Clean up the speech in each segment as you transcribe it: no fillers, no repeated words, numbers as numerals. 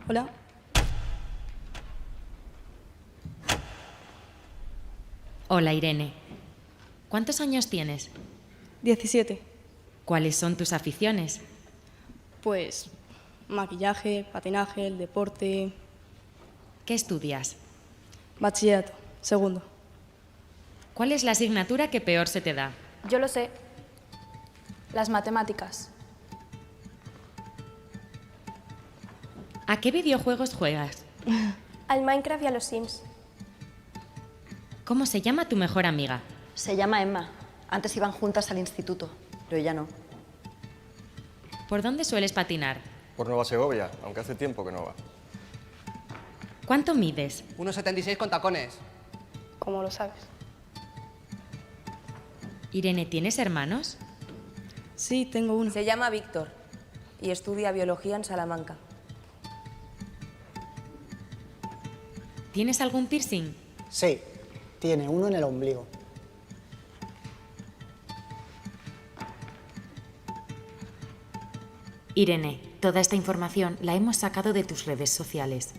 Hola. Hola, Irene. ¿Cuántos años tienes? 17. ¿Cuáles son tus aficiones? Pues maquillaje, patinaje, el deporte, ¿Qué estudias? bachillerato, segundo. ¿Cuál es la asignatura que peor se te da? Yo lo sé. Las matemáticas. ¿A qué videojuegos juegas? Al Minecraft y a los Sims. ¿Cómo se llama tu mejor amiga? Se llama Emma. Antes iban juntas al instituto, pero ella no. ¿Por dónde sueles patinar? Por Nueva Segovia, aunque hace tiempo que no va. ¿Cuánto mides? 1,76 con tacones. ¿Cómo lo sabes? Irene, ¿tienes hermanos? Sí, tengo uno. Se llama Víctor y estudia biología en Salamanca. ¿Tienes algún piercing? Sí, tiene uno en el ombligo. Irene, toda esta información la hemos sacado de tus redes sociales.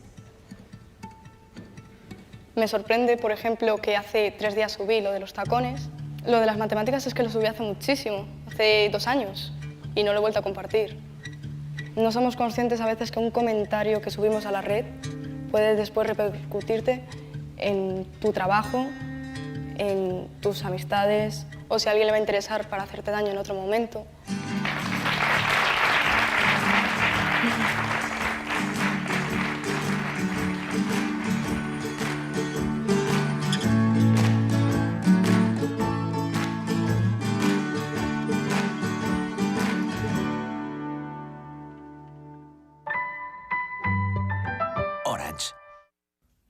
Me sorprende, por ejemplo, que hace 3 días subí lo de los tacones. Lo de las matemáticas es que lo subí hace muchísimo, hace 2 años, y no lo he vuelto a compartir. No somos conscientes a veces que un comentario que subimos a la red puede después repercutirte en tu trabajo, en tus amistades, o si a alguien le va a interesar para hacerte daño en otro momento.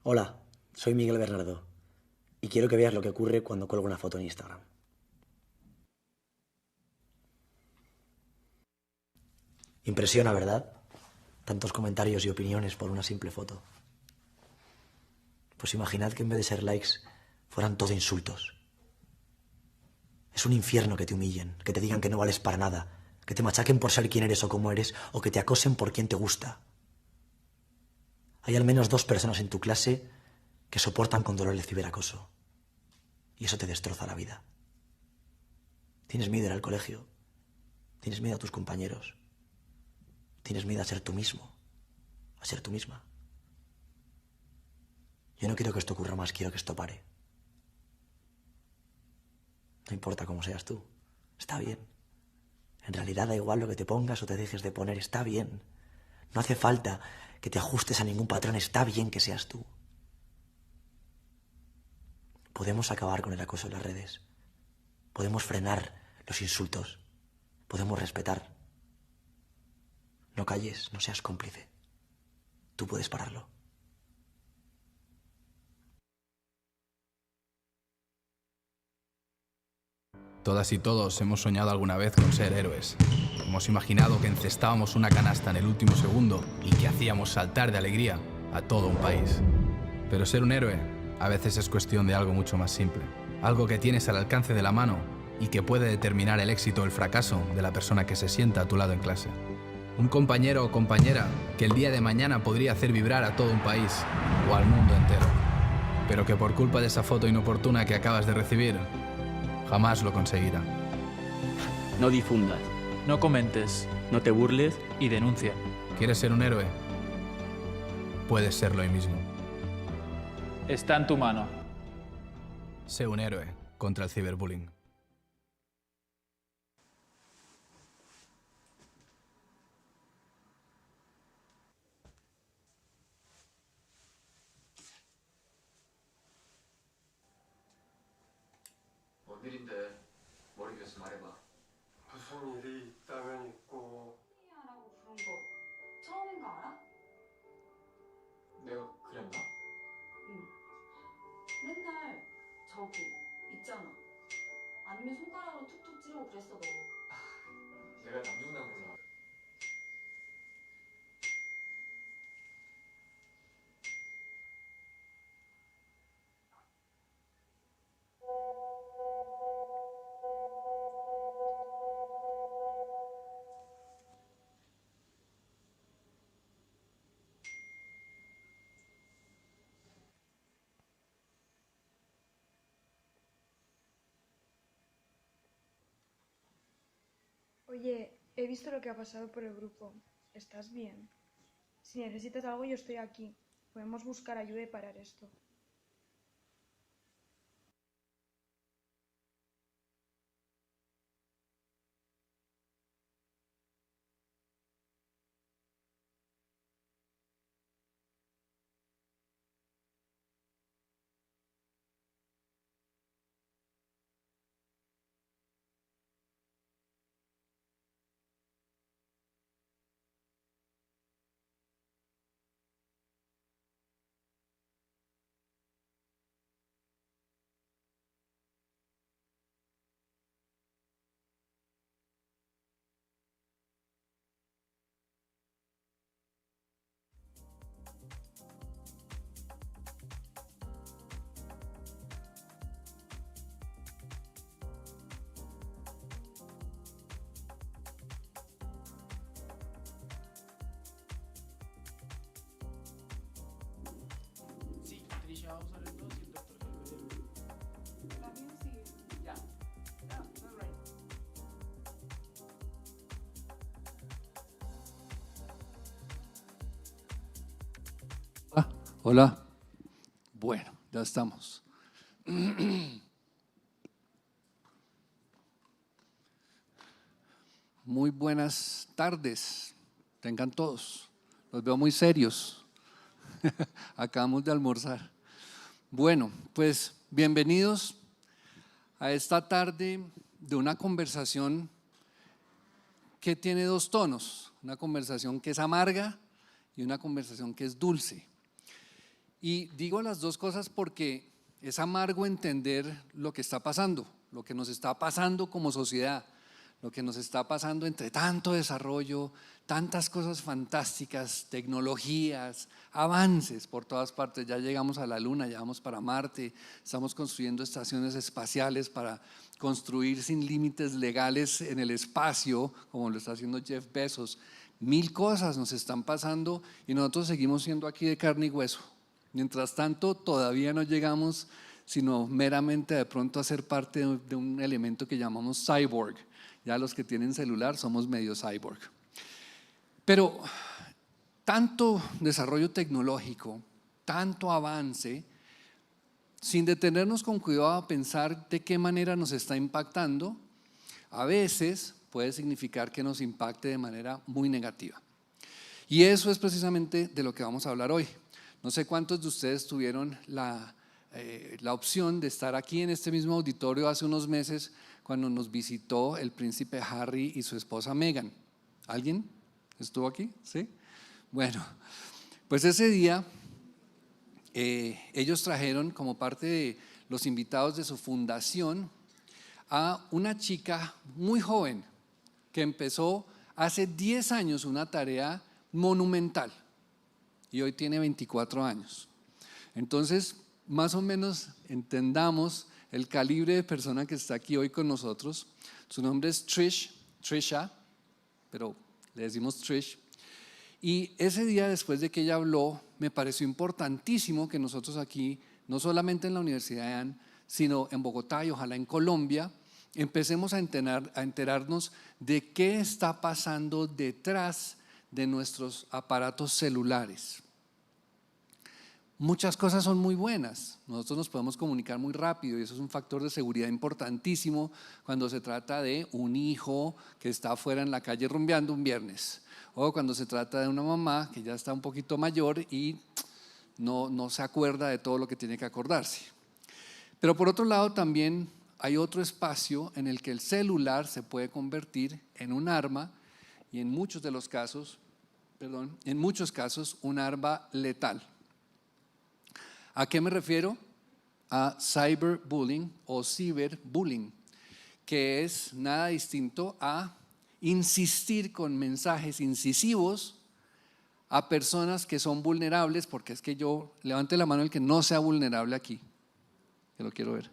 Hola, soy Miguel Bernardo y quiero que veas lo que ocurre cuando cuelgo una foto en Instagram. Impresiona, ¿verdad? Tantos comentarios y opiniones por una simple foto. Pues imaginad que en vez de ser likes, fueran todo insultos. Es un infierno que te humillen, que te digan que no vales para nada, que te machaquen por ser quien eres o cómo eres, o que te acosen por quien te gusta. Hay al menos 2 personas en tu clase que soportan con dolor el ciberacoso. Y eso te destroza la vida. Tienes miedo a ir al colegio. Tienes miedo a tus compañeros. Tienes miedo a ser tú mismo. A ser tú misma. Yo no quiero que esto ocurra más, quiero que esto pare. No importa cómo seas tú. Está bien. En realidad da igual lo que te pongas o te dejes de poner. Está bien. No hace falta que te ajustes a ningún patrón. Está bien que seas tú. Podemos acabar con el acoso en las redes. Podemos frenar los insultos. Podemos respetar. No calles, no seas cómplice. Tú puedes pararlo. Todas y todos hemos soñado alguna vez con ser héroes. Hemos imaginado que encestábamos una canasta en el último segundo y que hacíamos saltar de alegría a todo un país. Pero ser un héroe a veces es cuestión de algo mucho más simple. Algo que tienes al alcance de la mano y que puede determinar el éxito o el fracaso de la persona que se sienta a tu lado en clase. Un compañero o compañera que el día de mañana podría hacer vibrar a todo un país o al mundo entero. Pero que por culpa de esa foto inoportuna que acabas de recibir, jamás lo conseguirá. No difundas, no comentes, no te burles y denuncia. ¿Quieres ser un héroe? Puedes serlo hoy mismo. Está en tu mano. Sé un héroe contra el ciberbullying. 일인데 머리 교수 말해봐. 무슨 일이 있다면 있고. 하라고 부른 거 처음인 거 알아? 내가 그랬나? 응. 맨날 저기 있잖아. 아니면 손가락으로 툭툭 찌르고 그랬어 너. 내가 남중남 보자. Oye, he visto lo que ha pasado por el grupo. ¿Estás bien? Si necesitas algo, yo estoy aquí. Podemos buscar ayuda y parar esto. Sí, Trisha va a usar el 2 y el doctor el también sí. Ya. Ya, all right. Hola. Bueno, ya estamos. Muy buenas tardes. Tengan todos. Los veo muy serios. Acabamos de almorzar. Bueno, pues bienvenidos a esta tarde de una conversación que tiene dos tonos. Una conversación que es amarga y una conversación que es dulce. Y digo las dos cosas porque es amargo entender lo que está pasando, lo que nos está pasando como sociedad, lo que nos está pasando entre tanto desarrollo, tantas cosas fantásticas, tecnologías, avances por todas partes. Ya llegamos a la Luna, ya vamos para Marte, estamos construyendo estaciones espaciales para construir sin límites legales en el espacio, como lo está haciendo Jeff Bezos. 1000 cosas nos están pasando y nosotros seguimos siendo aquí de carne y hueso. Mientras tanto, todavía no llegamos, sino meramente de pronto a ser parte de un elemento que llamamos cyborg. Ya los que tienen celular somos medio cyborg. Pero tanto desarrollo tecnológico, tanto avance, sin detenernos con cuidado a pensar de qué manera nos está impactando, a veces puede significar que nos impacte de manera muy negativa. Y eso es precisamente de lo que vamos a hablar hoy. No sé cuántos de ustedes tuvieron la opción de estar aquí en este mismo auditorio hace unos meses cuando nos visitó el príncipe Harry y su esposa Meghan. ¿Alguien estuvo aquí? ¿Sí? Bueno, pues ese día ellos trajeron como parte de los invitados de su fundación a una chica muy joven que empezó hace 10 años una tarea monumental. Y hoy tiene 24 años. Entonces, más o menos entendamos el calibre de persona que está aquí hoy con nosotros. Su nombre es Trisha, pero le decimos Trish. Y ese día, después de que ella habló, me pareció importantísimo que nosotros aquí, no solamente en la Universidad de AN, sino en Bogotá y ojalá en Colombia, empecemos a enterarnos de qué está pasando detrás de nuestros aparatos celulares. Muchas cosas son muy buenas, nosotros nos podemos comunicar muy rápido y eso es un factor de seguridad importantísimo cuando se trata de un hijo que está afuera en la calle rumbeando un viernes o cuando se trata de una mamá que ya está un poquito mayor y no se acuerda de todo lo que tiene que acordarse. Pero por otro lado también hay otro espacio en el que el celular se puede convertir en un arma y en muchos casos un arma letal. ¿A qué me refiero? A cyberbullying o ciberbullying, que es nada distinto a insistir con mensajes incisivos a personas que son vulnerables, porque es que levante la mano el que no sea vulnerable aquí, que lo quiero ver.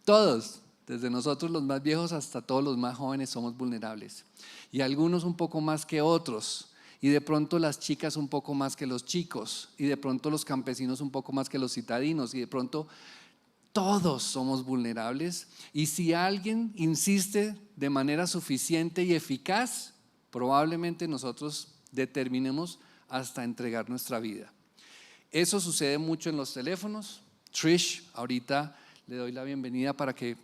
Todos, desde nosotros los más viejos hasta todos los más jóvenes somos vulnerables y algunos un poco más que otros. Y de pronto las chicas un poco más que los chicos, y de pronto los campesinos un poco más que los citadinos, y de pronto Todos somos vulnerables y si alguien insiste de manera suficiente y eficaz, probablemente nosotros determinemos hasta entregar nuestra vida. Eso sucede mucho en los teléfonos. Trish, ahorita le doy la bienvenida para que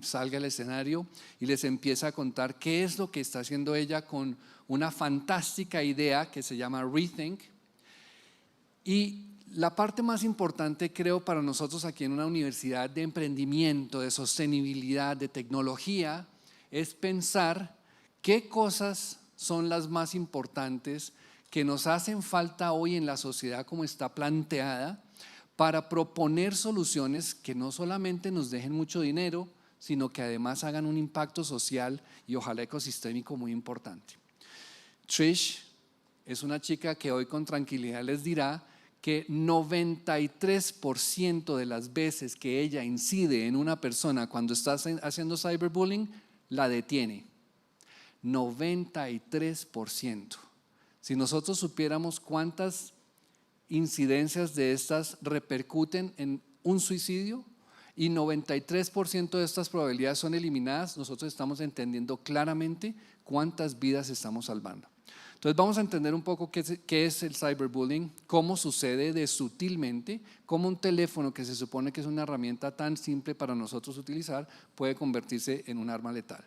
salga al escenario y les empiece a contar qué es lo que está haciendo ella con una fantástica idea que se llama Rethink. Y la parte más importante, creo, para nosotros aquí en una universidad de emprendimiento, de sostenibilidad, de tecnología, es pensar qué cosas son las más importantes que nos hacen falta hoy en la sociedad como está planteada para proponer soluciones que no solamente nos dejen mucho dinero, sino que además hagan un impacto social y ojalá ecosistémico muy importante. Trish es una chica que hoy con tranquilidad les dirá que 93% de las veces que ella incide en una persona cuando está haciendo cyberbullying, la detiene. 93%. Si nosotros supiéramos cuántas incidencias de estas repercuten en un suicidio y 93% de estas probabilidades son eliminadas, nosotros estamos entendiendo claramente cuántas vidas estamos salvando. Entonces vamos a entender un poco qué es el cyberbullying, cómo sucede de sutilmente, cómo un teléfono que se supone que es una herramienta tan simple para nosotros utilizar puede convertirse en un arma letal.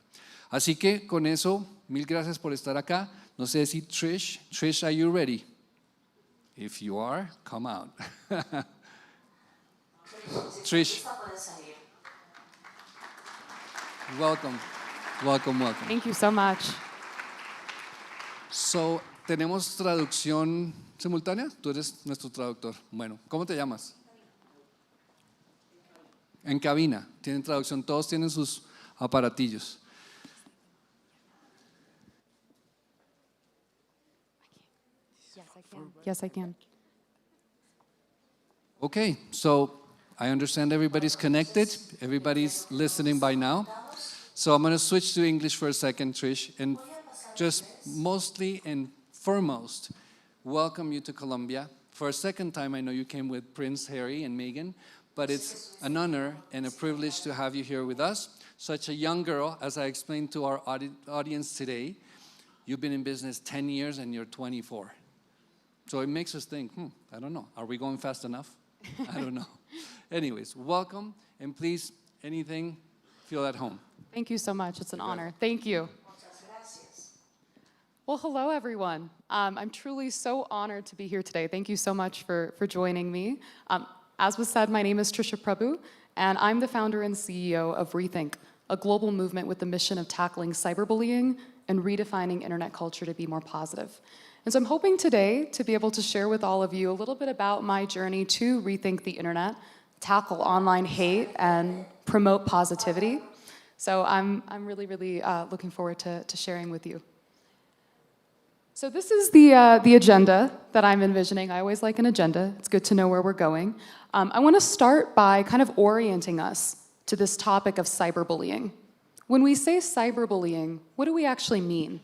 Así que con eso, mil gracias por estar acá. No sé si Trish, are you ready? If you are, come out. Trish. Welcome. Thank you so much. So, ¿tenemos traducción simultánea? Tú eres nuestro traductor. Bueno, ¿cómo te llamas? En cabina, tienen traducción, todos tienen sus aparatillos. Yes, I can. Okay, so I understand everybody's connected, everybody's listening by now. So I'm going to switch to English for a second, Trish, and just mostly and foremost, welcome you to Colombia. For a second time, I know you came with Prince Harry and Meghan, but it's an honor and a privilege to have you here with us. Such a young girl, as I explained to our audience today, you've been in business 10 years and you're 24. So it makes us think, I don't know, are we going fast enough? I don't know. Anyways, welcome, and please, anything, feel at home. Thank you so much. It's an honor. Thank you. Well, hello, everyone. I'm truly so honored to be here today. Thank you so much for joining me. As was said, my name is Trisha Prabhu, and I'm the founder and CEO of Rethink, a global movement with the mission of tackling cyberbullying and redefining internet culture to be more positive. And so I'm hoping today to be able to share with all of you a little bit about my journey to rethink the internet, tackle online hate, and promote positivity. So I'm really, really looking forward to sharing with you. So this is the agenda that I'm envisioning. I always like an agenda. It's good to know where we're going. I want to start by kind of orienting us to this topic of cyberbullying. When we say cyberbullying, what do we actually mean?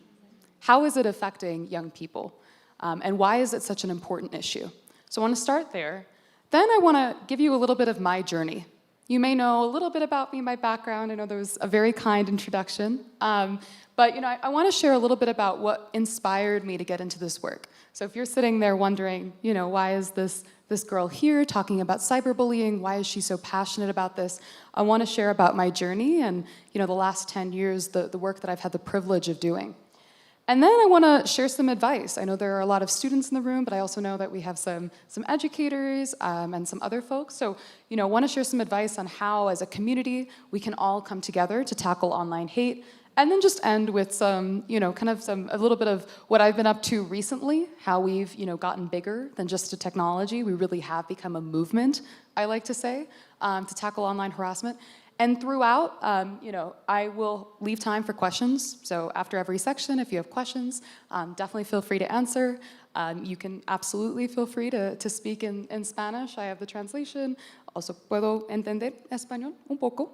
How is it affecting young people? And why is it such an important issue? So I want to start there. Then I want to give you a little bit of my journey. You may know a little bit about me, my background. I know there was a very kind introduction. But I want to share a little bit about what inspired me to get into this work. So if you're sitting there wondering, why is this girl here talking about cyberbullying? Why is she so passionate about this? I want to share about my journey and the last 10 years, the work that I've had the privilege of doing. And then I want to share some advice. I know there are a lot of students in the room, but I also know that we have some educators and some other folks. So, I want to share some advice on how, as a community, we can all come together to tackle online hate. And then just end with some, a little bit of what I've been up to recently, how we've, gotten bigger than just a technology. We really have become a movement, I like to say, to tackle online harassment. And throughout, I will leave time for questions. So after every section, if you have questions, definitely feel free to answer. You can absolutely feel free to speak in Spanish. I have the translation. Also puedo entender español un poco.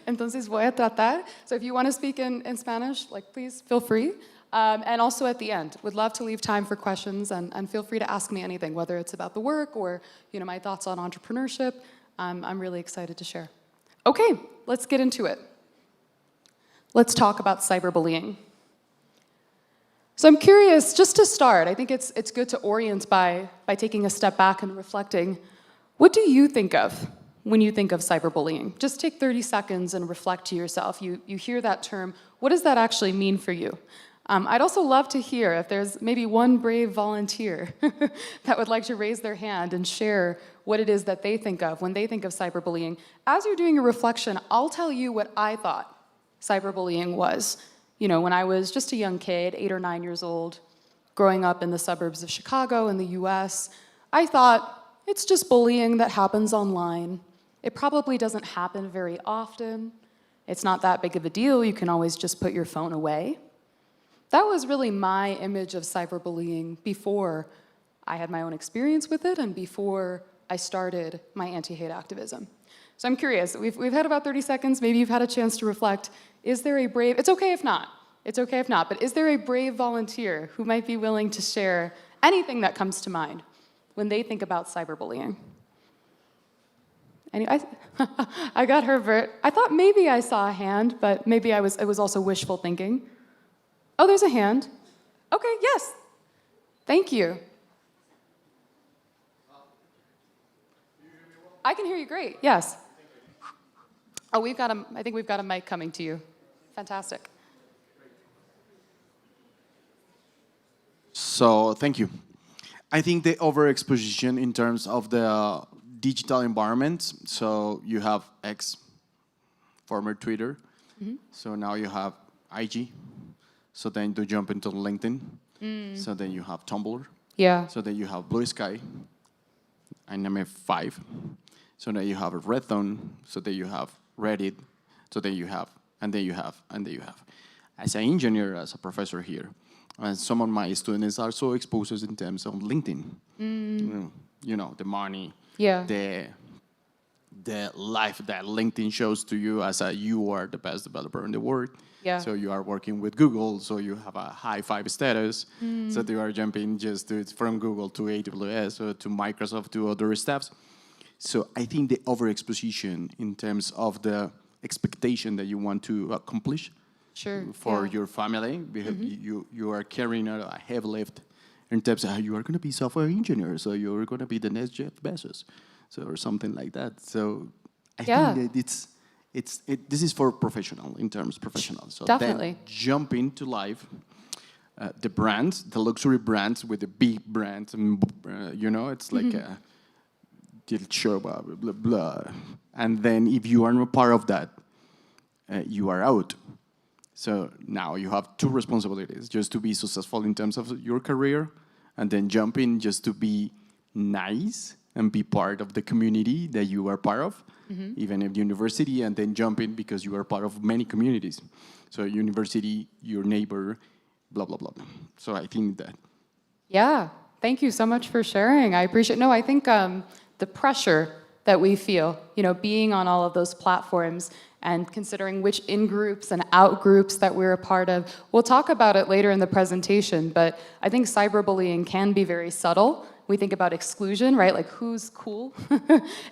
Entonces voy a tratar. So if you want to speak in Spanish, please feel free. And also at the end, would love to leave time for questions and feel free to ask me anything, whether it's about the work or my thoughts on entrepreneurship. I'm really excited to share. Okay, let's get into it. Let's talk about cyberbullying. So I'm curious, just to start, I think it's good to orient by taking a step back and reflecting. What do you think of when you think of cyberbullying? Just take 30 seconds and reflect to yourself. You hear that term. What does that actually mean for you? I'd also love to hear if there's maybe one brave volunteer that would like to raise their hand and share what it is that they think of when they think of cyberbullying. As you're doing a reflection, I'll tell you what I thought cyberbullying was. You know, when I was just a young kid, 8 or 9 years old, growing up in the suburbs of Chicago in the US, I thought, it's just bullying that happens online. It probably doesn't happen very often. It's not that big of a deal. You can always just put your phone away. That was really my image of cyberbullying before I had my own experience with it and before I started my anti-hate activism. So I'm curious, we've had about 30 seconds, maybe you've had a chance to reflect. Is there a brave, it's okay if not, but is there a brave volunteer who might be willing to share anything that comes to mind when they think about cyberbullying? I got Herbert. I thought maybe I saw a hand, but maybe it was also wishful thinking. Oh, there's a hand. Okay, yes. Thank you. I can hear you great, yes. Oh, I think we've got a mic coming to you. Fantastic. So, thank you. I think the overexposition in terms of the digital environment, so you have X, former Twitter, so now you have IG, so then to jump into LinkedIn, so then you have Tumblr, so then you have Blue Sky, and I'm at 5, so now you have Redstone, so then you have Reddit, so then you have, and then you have, and then you have. As an engineer, as a professor here, and some of my students are so exposed in terms of LinkedIn. You know, the money, the life that LinkedIn shows to you as you are the best developer in the world. So you are working with Google, so you have a high 5 status. So you are jumping from Google to AWS or to Microsoft to other steps. So I think the overexposition in terms of the expectation that you want to accomplish for your family, because you are carrying a heavy lift in terms of you are going to be software engineer, so you're going to be the next Jeff Bezos, so or something like that. So I think that this is for professional, in terms of professional. So definitely. Then jump into life, the brands, the luxury brands with the big brands, you know, it's like a show, blah, blah, blah. And then if you are not part of that, you are out. So now you have 2 responsibilities, just to be successful in terms of your career, and then jump in just to be nice and be part of the community that you are part of, even at university, and then jump in because you are part of many communities. So university, your neighbor, blah, blah, blah. So I think that. Yeah, thank you so much for sharing. I appreciate, I think the pressure that we feel, you know, being on all of those platforms and considering which in-groups and out-groups that we're a part of. We'll talk about it later in the presentation, but I think cyberbullying can be very subtle. We think about exclusion, right? Like who's cool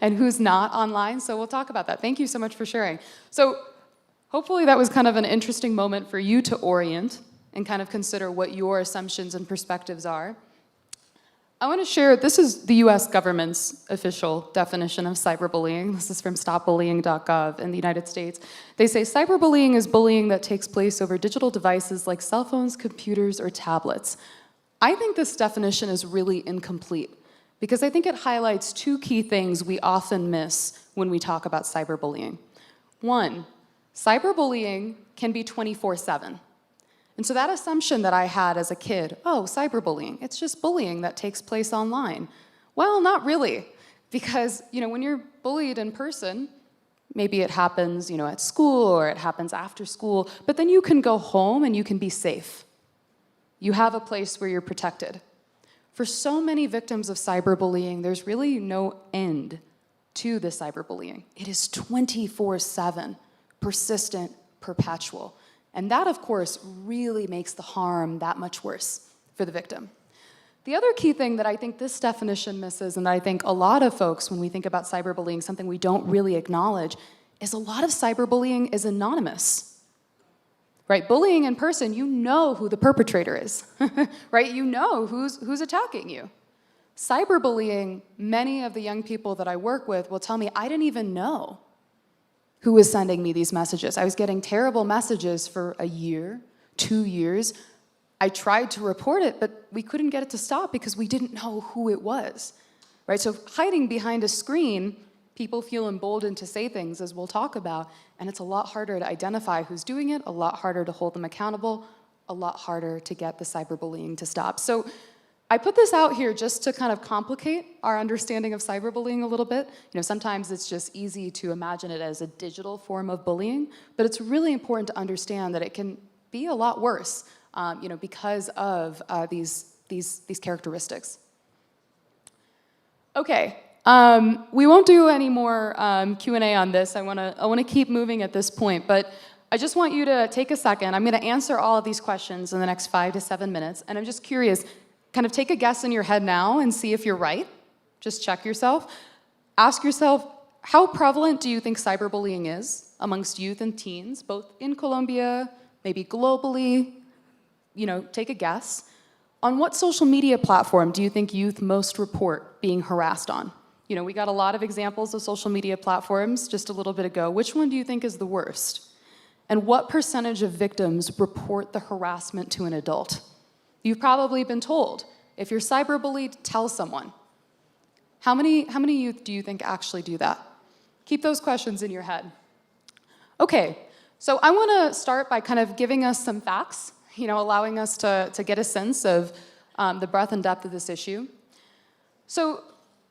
and who's not online. So we'll talk about that. Thank you so much for sharing. So hopefully that was kind of an interesting moment for you to orient and kind of consider what your assumptions and perspectives are. I want to share, this is the US government's official definition of cyberbullying. This is from stopbullying.gov in the United States. They say cyberbullying is bullying that takes place over digital devices like cell phones, computers, or tablets. I think this definition is really incomplete because I think it highlights 2 key things we often miss when we talk about cyberbullying. 1, cyberbullying can be 24/7. And so that assumption that I had as a kid, oh, cyberbullying, it's just bullying that takes place online. Well, not really, because when you're bullied in person, maybe it happens at school or it happens after school, but then you can go home and you can be safe. You have a place where you're protected. For so many victims of cyberbullying, there's really no end to the cyberbullying. It is 24/7, persistent, perpetual. And that, of course, really makes the harm that much worse for the victim. The other key thing that I think this definition misses, and that I think a lot of folks, when we think about cyberbullying, something we don't really acknowledge, is a lot of cyberbullying is anonymous. Right? Bullying in person, you know who the perpetrator is. Right? You know who's attacking you. Cyberbullying, many of the young people that I work with will tell me, I didn't even know who was sending me these messages. I was getting terrible messages for a year, 2 years. I tried to report it, but we couldn't get it to stop because we didn't know who it was, right? So hiding behind a screen, people feel emboldened to say things, as we'll talk about, and it's a lot harder to identify who's doing it, a lot harder to hold them accountable, a lot harder to get the cyberbullying to stop. So I put this out here just to kind of complicate our understanding of cyberbullying a little bit. Sometimes it's just easy to imagine it as a digital form of bullying, but it's really important to understand that it can be a lot worse, because of these characteristics. Okay, we won't do any more Q&A on this. I wanna keep moving at this point, but I just want you to take a second. I'm gonna answer all of these questions in the next 5 to 7 minutes, and I'm just curious, kind of take a guess in your head now and see if you're right. Just check yourself. Ask yourself, how prevalent do you think cyberbullying is amongst youth and teens, both in Colombia, maybe globally? Take a guess. On what social media platform do you think youth most report being harassed on? We got a lot of examples of social media platforms just a little bit ago. Which one do you think is the worst? And what percentage of victims report the harassment to an adult? You've probably been told, if you're cyberbullied, tell someone. How many youth do you think actually do that? Keep those questions in your head. Okay, so I wanna start by kind of giving us some facts, allowing us to get a sense of the breadth and depth of this issue. So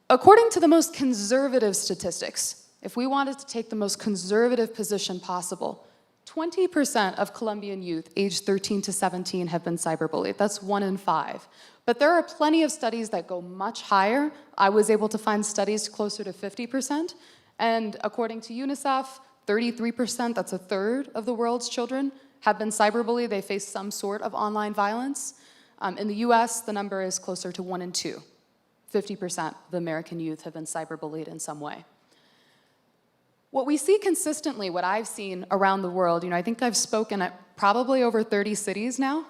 according to the most conservative statistics, if we wanted to take the most conservative position possible, 20% of Colombian youth aged 13 to 17 have been cyberbullied. That's 1 in 5. But there are plenty of studies that go much higher. I was able to find studies closer to 50%. And according to UNICEF, 33%, that's a third of the world's children, have been cyberbullied. They face some sort of online violence. In the US, the number is closer to 1 in 2. 50% of American youth have been cyberbullied in some way. What we see consistently, what I've seen around the world, I think I've spoken at probably over 30 cities now,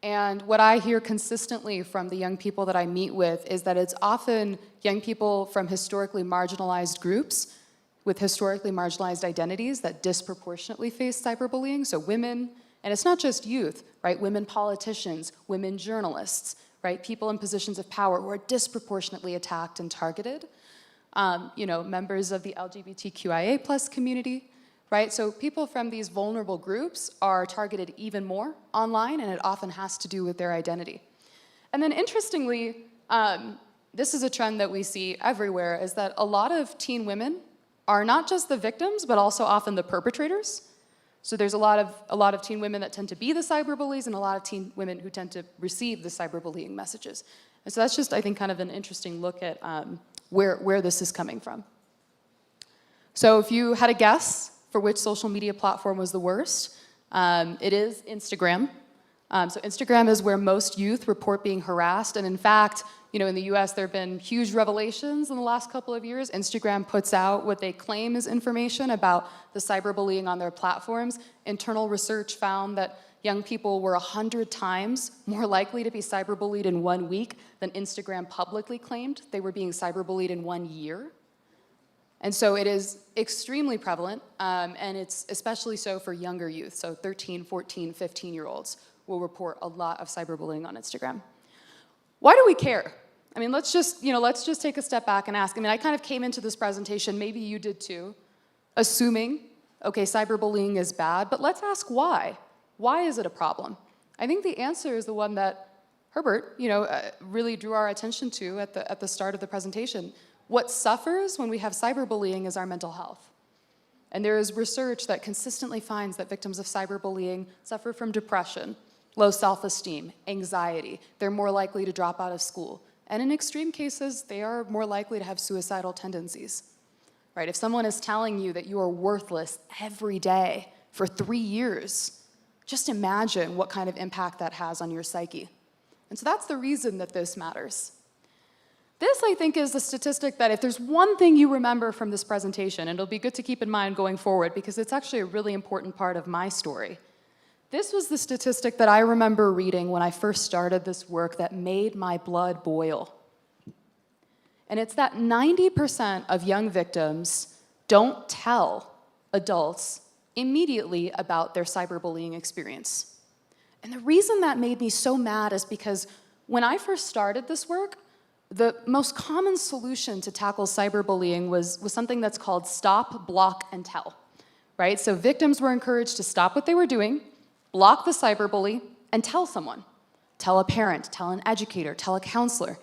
and what I hear consistently from the young people that I meet with is that it's often young people from historically marginalized groups with historically marginalized identities that disproportionately face cyberbullying, so women, and it's not just youth, right? Women politicians, women journalists, right? People in positions of power who are disproportionately attacked and targeted. Members of the LGBTQIA+ community, right? So people from these vulnerable groups are targeted even more online, and it often has to do with their identity. And then interestingly, this is a trend that we see everywhere, is that a lot of teen women are not just the victims, but also often the perpetrators. So there's a lot of teen women that tend to be the cyberbullies, and a lot of teen women who tend to receive the cyberbullying messages. And so that's just, I think, kind of an interesting look at where this is coming from. So if you had a guess for which social media platform was the worst, it is Instagram. So Instagram is where most youth report being harassed, and in fact, in the US there have been huge revelations in the last couple of years. Instagram puts out what they claim is information about the cyberbullying on their platforms. Internal research found that young people were 100 times more likely to be cyberbullied in 1 week than Instagram publicly claimed they were being cyberbullied in 1 year. And so it is extremely prevalent, and it's especially so for younger youth, so 13, 14, 15-year-olds will report a lot of cyberbullying on Instagram. Why do we care? I mean, let's just take a step back and ask. I kind of came into this presentation, maybe you did too, assuming, okay, cyberbullying is bad, but let's ask why. Why is it a problem? I think the answer is the one that Herbert, really drew our attention to at the start of the presentation. What suffers when we have cyberbullying is our mental health. And there is research that consistently finds that victims of cyberbullying suffer from depression, low self-esteem, anxiety. They're more likely to drop out of school. And in extreme cases, they are more likely to have suicidal tendencies. Right? If someone is telling you that you are worthless every day for 3 years, just imagine what kind of impact that has on your psyche. And so that's the reason that this matters. This, I think, is the statistic that if there's one thing you remember from this presentation, and it'll be good to keep in mind going forward because it's actually a really important part of my story. This was the statistic that I remember reading when I first started this work that made my blood boil. And it's that 90% of young victims don't tell adults immediately about their cyberbullying experience. And the reason that made me so mad is because when I first started this work, the most common solution to tackle cyberbullying was something that's called stop, block, and tell, right? So victims were encouraged to stop what they were doing, block the cyberbully, and tell someone. Tell a parent, tell an educator, tell a counselor.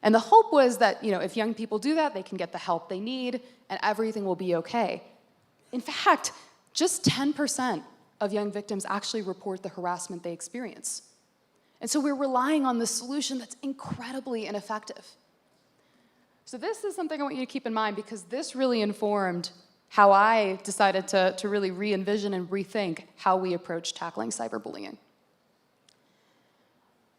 And the hope was that, if young people do that, they can get the help they need and everything will be okay. In fact, just 10% of young victims actually report the harassment they experience. And so we're relying on this solution that's incredibly ineffective. So this is something I want you to keep in mind because this really informed how I decided to really re-envision and rethink how we approach tackling cyberbullying.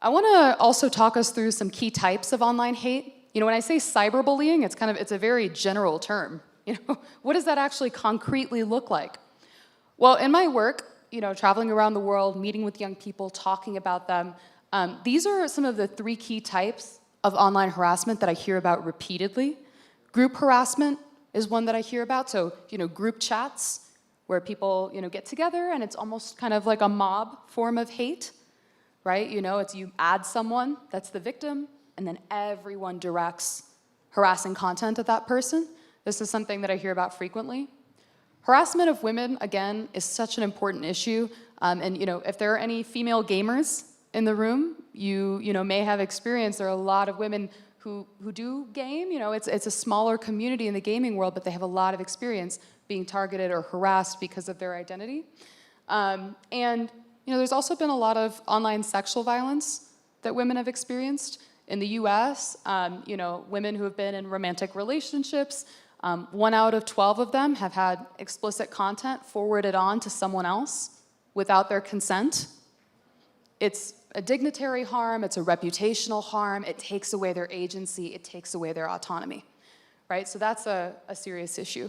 I want to also talk us through some key types of online hate. When I say cyberbullying, it's a very general term. What does that actually concretely look like? Well, in my work, traveling around the world, meeting with young people, talking about them, these are some of the 3 key types of online harassment that I hear about repeatedly. Group harassment is one that I hear about. So, group chats where people, get together and it's almost kind of like a mob form of hate, right? It's you add someone, that's the victim, and then everyone directs harassing content at that person. This is something that I hear about frequently. Harassment of women, again, is such an important issue. And if there are any female gamers in the room, you may have experienced there are a lot of women who do game. It's a smaller community in the gaming world, but they have a lot of experience being targeted or harassed because of their identity. And there's also been a lot of online sexual violence that women have experienced. In the US, women who have been in romantic relationships, 1 out of 12 of them have had explicit content forwarded on to someone else without their consent. It's a dignitary harm, it's a reputational harm, it takes away their agency, it takes away their autonomy, right? So that's a serious issue.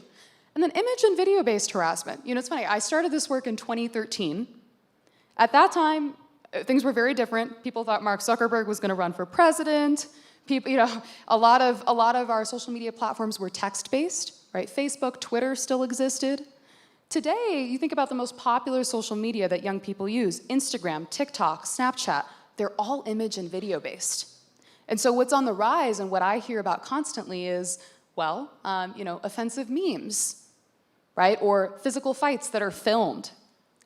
And then image and video-based harassment. It's funny, I started this work in 2013. At that time, things were very different. People thought Mark Zuckerberg was gonna run for president. People, a lot of our social media platforms were text-based, right? Facebook, Twitter still existed. Today, you think about the most popular social media that young people use, Instagram, TikTok, Snapchat, they're all image and video-based. And so what's on the rise and what I hear about constantly is, offensive memes, right? Or physical fights that are filmed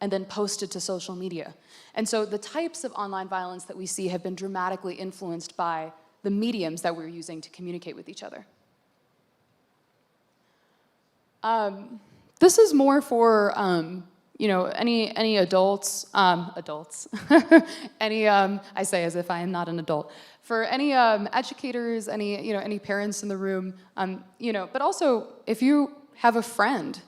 and then posted to social media. And so the types of online violence that we see have been dramatically influenced by the mediums that we're using to communicate with each other. This is more for any adults, I say as if I am not an adult, for any educators, any parents in the room, but also if you have a friend,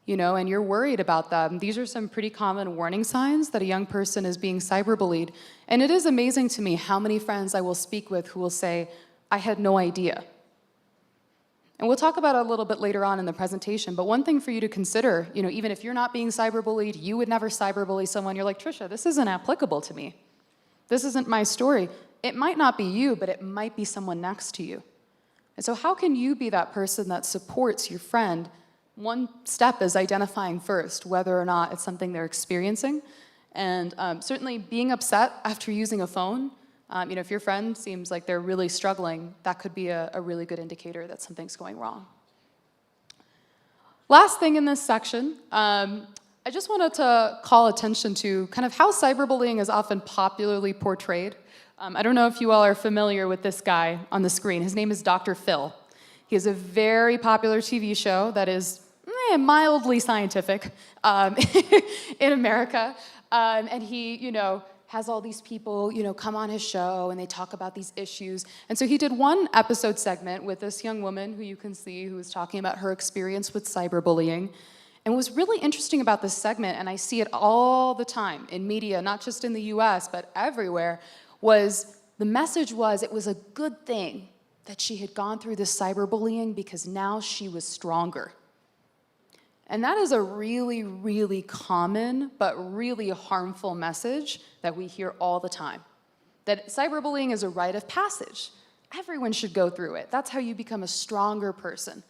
and you're worried about them, these are some pretty common warning signs that a young person is being cyberbullied. And it is amazing to me how many friends I will speak with who will say, I had no idea. And we'll talk about it a little bit later on in the presentation, but one thing for you to consider, even if you're not being cyberbullied, you would never cyberbully someone, you're like, Trisha, this isn't applicable to me. This isn't my story. It might not be you, but it might be someone next to you. And so how can you be that person that supports your friend? One step is identifying first whether or not it's something they're experiencing. And certainly being upset after using a phone, if your friend seems like they're really struggling, that could be a really good indicator that something's going wrong. Last thing in this section, I just wanted to call attention to kind of how cyberbullying is often popularly portrayed. I don't know if you all are familiar with this guy on the screen. His name is Dr. Phil. He has a very popular TV show that is mildly scientific in America. And he, has all these people, come on his show and they talk about these issues. And so he did one episode segment with this young woman who you can see who was talking about her experience with cyberbullying. And what was really interesting about this segment, and I see it all the time in media, not just in the US, but everywhere, the message was it was a good thing that she had gone through this cyberbullying because now she was stronger. And that is a really, really common but really harmful message that we hear all the time. That cyberbullying is a rite of passage. Everyone should go through it. That's how you become a stronger person.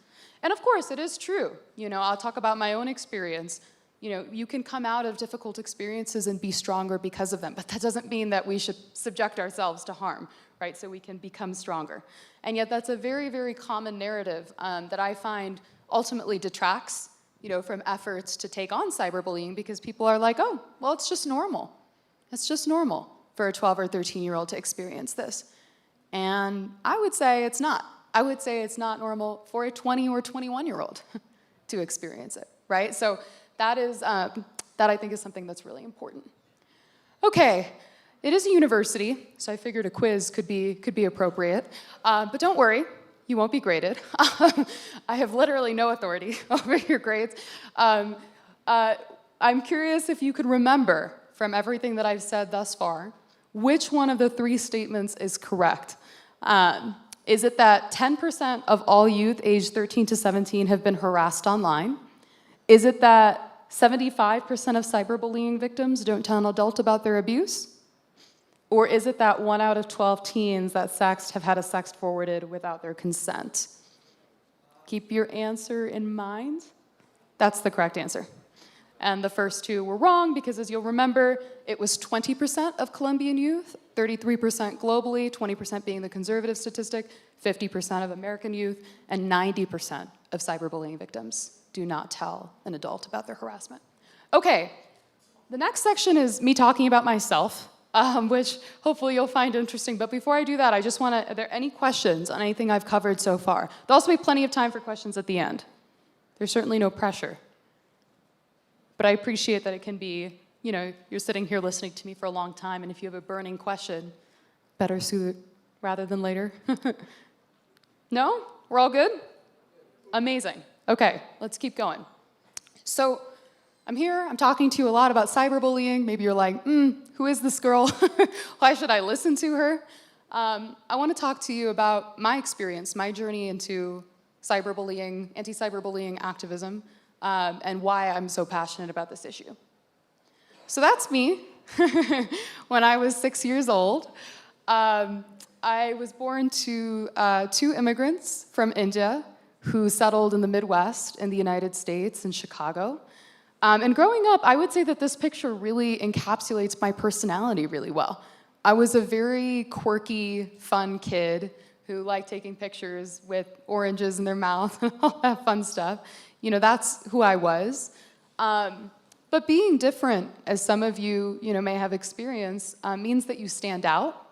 And of course, it is true. You know, I'll talk about my own experience. You know, you can come out of difficult experiences and be stronger because of them, but that doesn't mean that we should subject ourselves to harm, right? So we can become stronger. And yet that's a very, very common narrative that I find ultimately detracts, you know, from efforts to take on cyberbullying because people are like, oh, well, it's just normal. It's just normal for a 12 or 13-year-old to experience this. And I would say it's not. I would say it's not normal for a 20 or 21-year-old to experience it, right? So that is, that I think is something that's really important. Okay, it is a university, so I figured a quiz could be appropriate. But don't worry, you won't be graded. I have literally no authority over your grades. I'm curious if you could remember from everything that I've said thus far, which one of the three statements is correct? Is it that 10% of all youth aged 13 to 17 have been harassed online? Is it that 75% of cyberbullying victims don't tell an adult about their abuse? Or is it that 1 out of 12 teens that sexted have had a sext forwarded without their consent? Keep your answer in mind. That's the correct answer. And the first two were wrong because, as you'll remember, it was 20% of Colombian youth, 33% globally, 20% being the conservative statistic, 50% of American youth, and 90% of cyberbullying victims do not tell an adult about their harassment. Okay, the next section is me talking about myself, which hopefully you'll find interesting. But before I do that, I just want to, are there any questions on anything I've covered so far? There'll also be plenty of time for questions at the end. There's certainly no pressure. But I appreciate that it can be, you know, you're sitting here listening to me for a long time, and if you have a burning question, better sooner rather than later. No? We're all good? Amazing. Okay, let's keep going. So I'm here, I'm talking to you a lot about cyberbullying. Maybe you're like, who is this girl? Why should I listen to her? I want to talk to you about my experience, my journey into cyberbullying, anti-cyberbullying activism, and why I'm so passionate about this issue. So that's me. When I was 6 years old, I was born to 2 immigrants from India who settled in the Midwest in the United States, in Chicago. And growing up, I would say that this picture really encapsulates my personality really well. I was a very quirky, fun kid who liked taking pictures with oranges in their mouth and all that fun stuff. You know, that's who I was. But being different, as some of you, may have experienced, means that you stand out.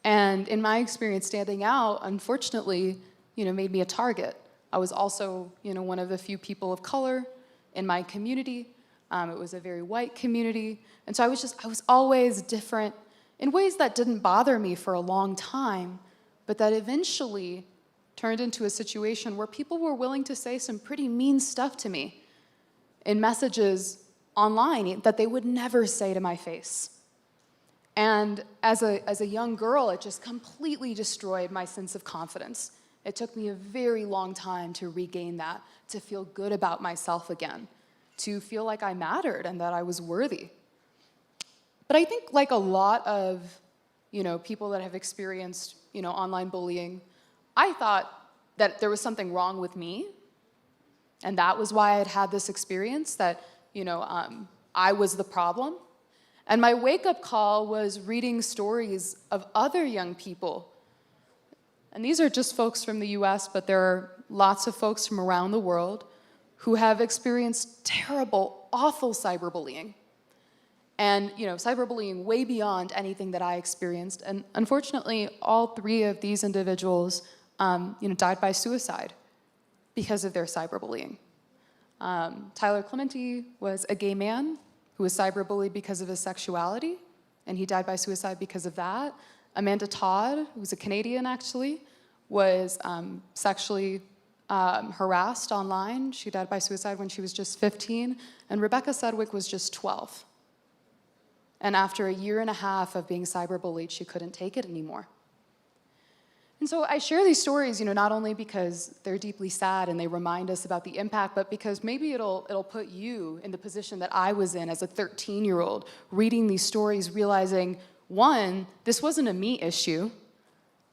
And in my experience, standing out, unfortunately, made me a target. I was also, one of the few people of color in my community. It was a very white community. And so I was always different in ways that didn't bother me for a long time, but that eventually turned into a situation where people were willing to say some pretty mean stuff to me in messages online that they would never say to my face. And as a young girl, it just completely destroyed my sense of confidence. It took me a very long time to regain that, to feel good about myself again, to feel like I mattered and that I was worthy. But I think like a lot of, people that have experienced, online bullying, I thought that there was something wrong with me, and that was why I'd had this experience, that, I was the problem. And my wake-up call was reading stories of other young people. And these are just folks from the US, but there are lots of folks from around the world who have experienced terrible, awful cyberbullying. And, cyberbullying way beyond anything that I experienced. And unfortunately, all 3 of these individuals, died by suicide because of their cyberbullying. Tyler Clementi was a gay man who was cyberbullied because of his sexuality, and he died by suicide because of that. Amanda Todd, who's a Canadian actually, was sexually harassed online. She died by suicide when she was just 15, and Rebecca Sedgwick was just 12. And after a year and a half of being cyberbullied, she couldn't take it anymore. And so I share these stories, not only because they're deeply sad and they remind us about the impact, but because maybe it'll put you in the position that I was in as a 13-year-old, reading these stories, realizing, one, this wasn't a me issue.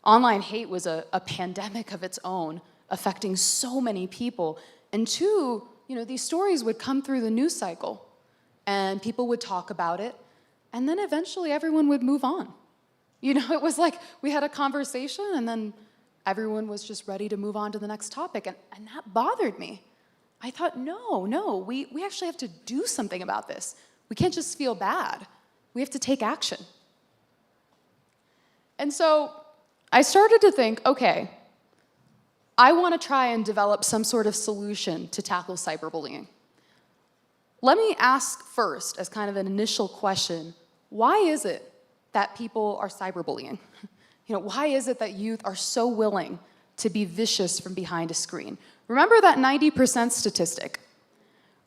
Online hate was a pandemic of its own, affecting so many people. And two, these stories would come through the news cycle, and people would talk about it, and then eventually everyone would move on. It was like we had a conversation and then everyone was just ready to move on to the next topic. And that bothered me. I thought, no, we actually have to do something about this. We can't just feel bad. We have to take action. And so I started to think, okay, I want to try and develop some sort of solution to tackle cyberbullying. Let me ask first, as kind of an initial question, why is it that people are cyberbullying? Why is it that youth are so willing to be vicious from behind a screen? Remember that 90% statistic,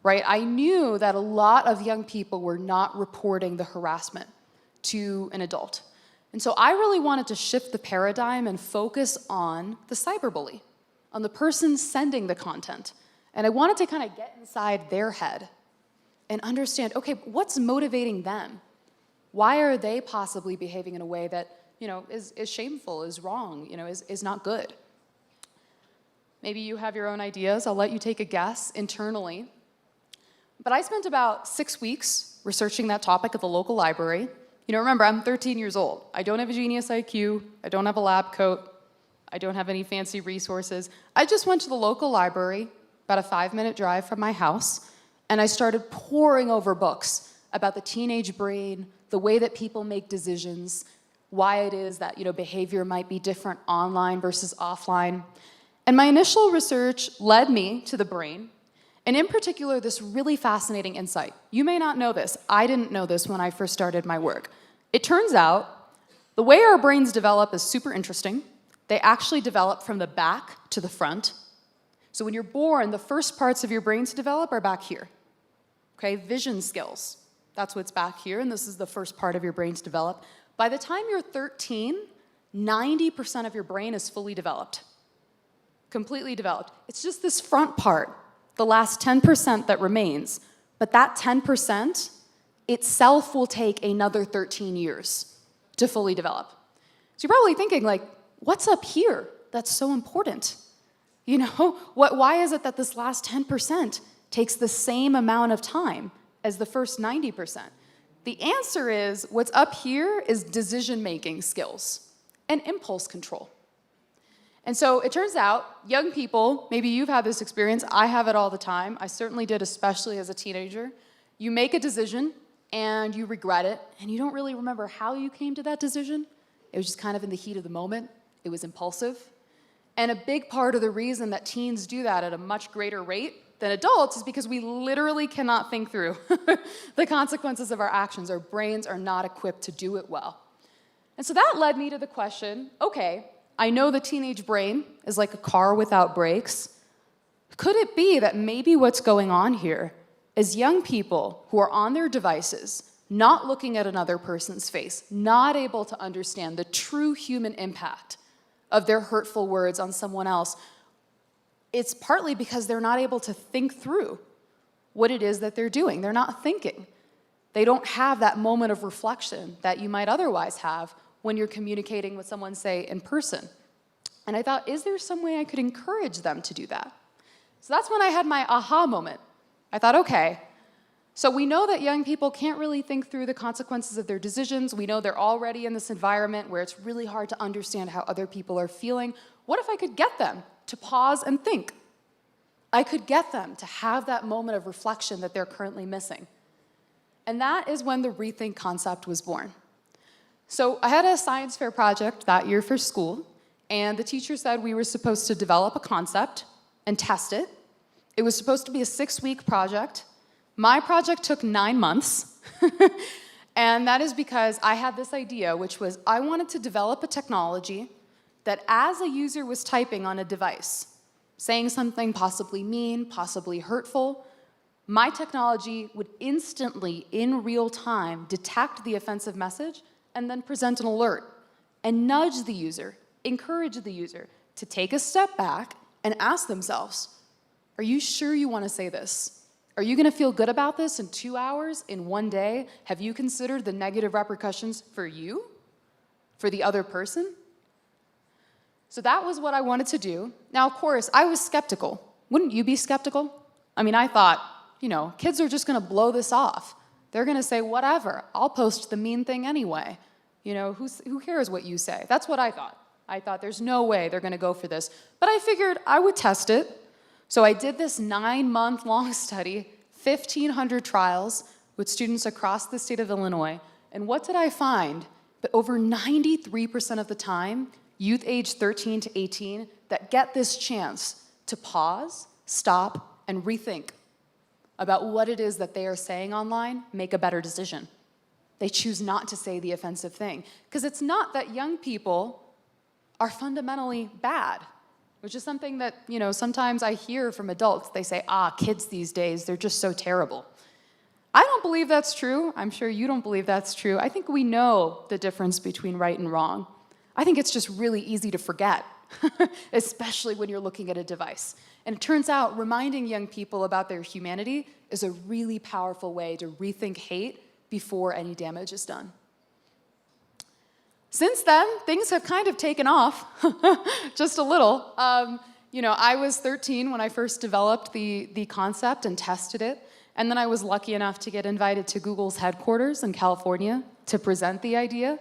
right? I knew that a lot of young people were not reporting the harassment to an adult. And so I really wanted to shift the paradigm and focus on the cyberbully, on the person sending the content. And I wanted to kind of get inside their head and understand, okay, what's motivating them? Why are they possibly behaving in a way that, is shameful, is wrong, is not good? Maybe you have your own ideas. I'll let you take a guess internally. But I spent about 6 weeks researching that topic at the local library. Remember, I'm 13 years old. I don't have a genius IQ. I don't have a lab coat. I don't have any fancy resources. I just went to the local library, about a 5-minute drive from my house, and I started poring over books about the teenage brain, the way that people make decisions, why it is that behavior might be different online versus offline. And my initial research led me to the brain, and in particular, this really fascinating insight. You may not know this. I didn't know this when I first started my work. It turns out the way our brains develop is super interesting. They actually develop from the back to the front. So when you're born, the first parts of your brain to develop are back here. Okay, vision skills. That's what's back here, and this is the first part of your brain to develop. By the time you're 13, 90% of your brain is fully developed, completely developed. It's just this front part, the last 10% that remains. But that 10% itself will take another 13 years to fully develop. So you're probably thinking, what's up here that's so important? Why is it that this last 10% takes the same amount of time as the first 90%? The answer is, what's up here is decision-making skills and impulse control. And so it turns out, young people, maybe you've had this experience, I have it all the time, I certainly did, especially as a teenager. You make a decision, and you regret it, and you don't really remember how you came to that decision. It was just kind of in the heat of the moment. It was impulsive. And a big part of the reason that teens do that at a much greater rate than adults is because we literally cannot think through the consequences of our actions. Our brains are not equipped to do it well. And so that led me to the question, okay, I know the teenage brain is like a car without brakes. Could it be that maybe what's going on here is young people who are on their devices, not looking at another person's face, not able to understand the true human impact of their hurtful words on someone else? It's partly because they're not able to think through what it is that they're doing. They're not thinking. They don't have that moment of reflection that you might otherwise have when you're communicating with someone, say, in person. And I thought, is there some way I could encourage them to do that? So that's when I had my aha moment. I thought, okay, so we know that young people can't really think through the consequences of their decisions. We know they're already in this environment where it's really hard to understand how other people are feeling. What if I could get them to pause and think? I could get them to have that moment of reflection that they're currently missing. And that is when the Rethink concept was born. So I had a science fair project that year for school, and the teacher said we were supposed to develop a concept and test it. It was supposed to be a 6-week project. My project took 9 months, and that is because I had this idea, which was I wanted to develop a technology that as a user was typing on a device, saying something possibly mean, possibly hurtful, my technology would instantly, in real time, detect the offensive message and then present an alert and nudge the user, encourage the user to take a step back and ask themselves, are you sure you want to say this? Are you going to feel good about this in 2 hours, in 1 day? Have you considered the negative repercussions for you, for the other person? So that was what I wanted to do. Now, of course, I was skeptical. Wouldn't you be skeptical? I mean, I thought, you know, kids are just going to blow this off. They're going to say, whatever, I'll post the mean thing anyway. You know, who cares what you say? That's what I thought. I thought there's no way they're going to go for this. But I figured I would test it. So I did this 9-month-long study, 1,500 trials with students across the state of Illinois. And what did I find? That over 93% of the time, youth aged 13 to 18 that get this chance to pause, stop, and rethink about what it is that they are saying online, make a better decision. They choose not to say the offensive thing. Because it's not that young people are fundamentally bad, which is something that, you know, sometimes I hear from adults. They say, kids these days, they're just so terrible. I don't believe that's true. I'm sure you don't believe that's true. I think we know the difference between right and wrong. I think it's just really easy to forget, especially when you're looking at a device. And it turns out reminding young people about their humanity is a really powerful way to rethink hate before any damage is done. Since then, things have kind of taken off, just a little. You know, I was 13 when I first developed the concept and tested it. And then I was lucky enough to get invited to Google's headquarters in California to present the idea.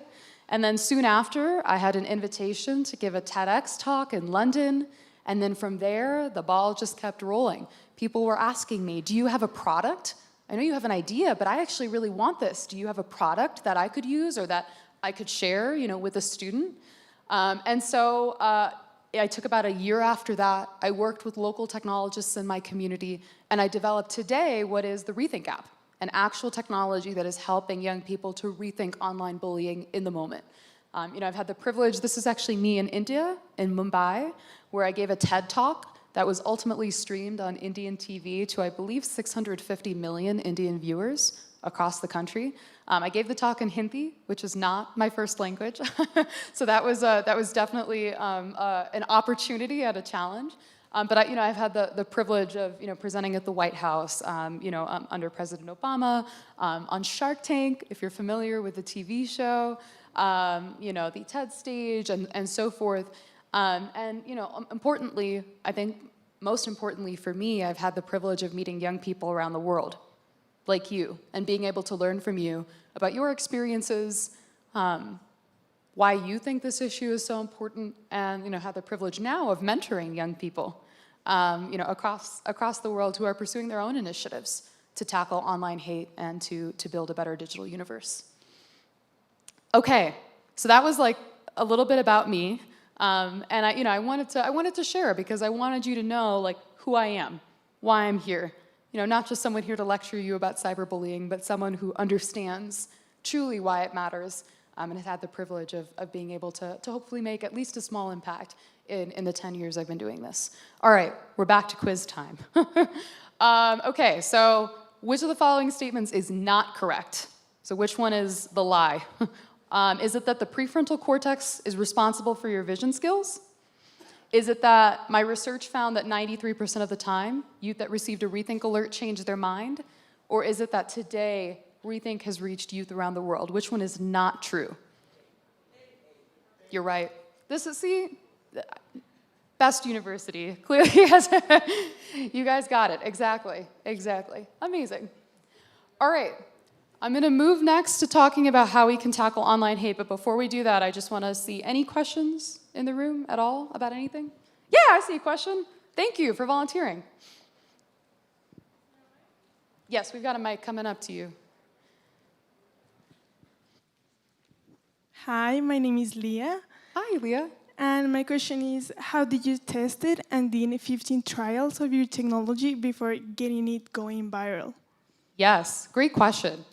And then soon after, I had an invitation to give a TEDx talk in London. And then from there, the ball just kept rolling. People were asking me, do you have a product? I know you have an idea, but I actually really want this. Do you have a product that I could use or that I could share, you know, with a student? And so I took about a year after that. I worked with local technologists in my community, and I developed today what is the Rethink app, an actual technology that is helping young people to rethink online bullying in the moment. You know, I've had the privilege, this is actually me in India, in Mumbai, where I gave a TED Talk that was ultimately streamed on Indian TV to, I believe, 650 million Indian viewers across the country. I gave the talk in Hindi, which is not my first language. So that was definitely an opportunity and a challenge. But I've had the privilege of, you know, presenting at the White House, you know, under President Obama, on Shark Tank, if you're familiar with the TV show, you know, the TED stage, and so forth. And you know, importantly, I think most importantly for me, I've had the privilege of meeting young people around the world, like you, and being able to learn from you about your experiences, why you think this issue is so important, and you know, have the privilege now of mentoring young people, you know, across the world who are pursuing their own initiatives to tackle online hate and to build a better digital universe. Okay, so that was like a little bit about me, and I wanted to share because I wanted you to know like who I am, why I'm here. You know, not just someone here to lecture you about cyberbullying, but someone who understands truly why it matters, and has had the privilege of being able to hopefully make at least a small impact in the 10 years I've been doing this. All right, we're back to quiz time. Okay, so which of the following statements is not correct? So which one is the lie? Is it that the prefrontal cortex is responsible for your vision skills? Is it that my research found that 93% of the time, youth that received a Rethink alert changed their mind? Or is it that today, Rethink has reached youth around the world? Which one is not true? You're right. This is, see, best university. Clearly, yes. You guys got it. Exactly. Exactly. Amazing. All right. I'm going to move next to talking about how we can tackle online hate. But before we do that, I just want to see any questions in the room at all about anything? Yeah, I see a question. Thank you for volunteering. Yes, we've got a mic coming up to you. Hi, my name is Leah. Hi, Leah. And my question is, how did you test it and did 15 trials of your technology before getting it going viral? Yes, great question.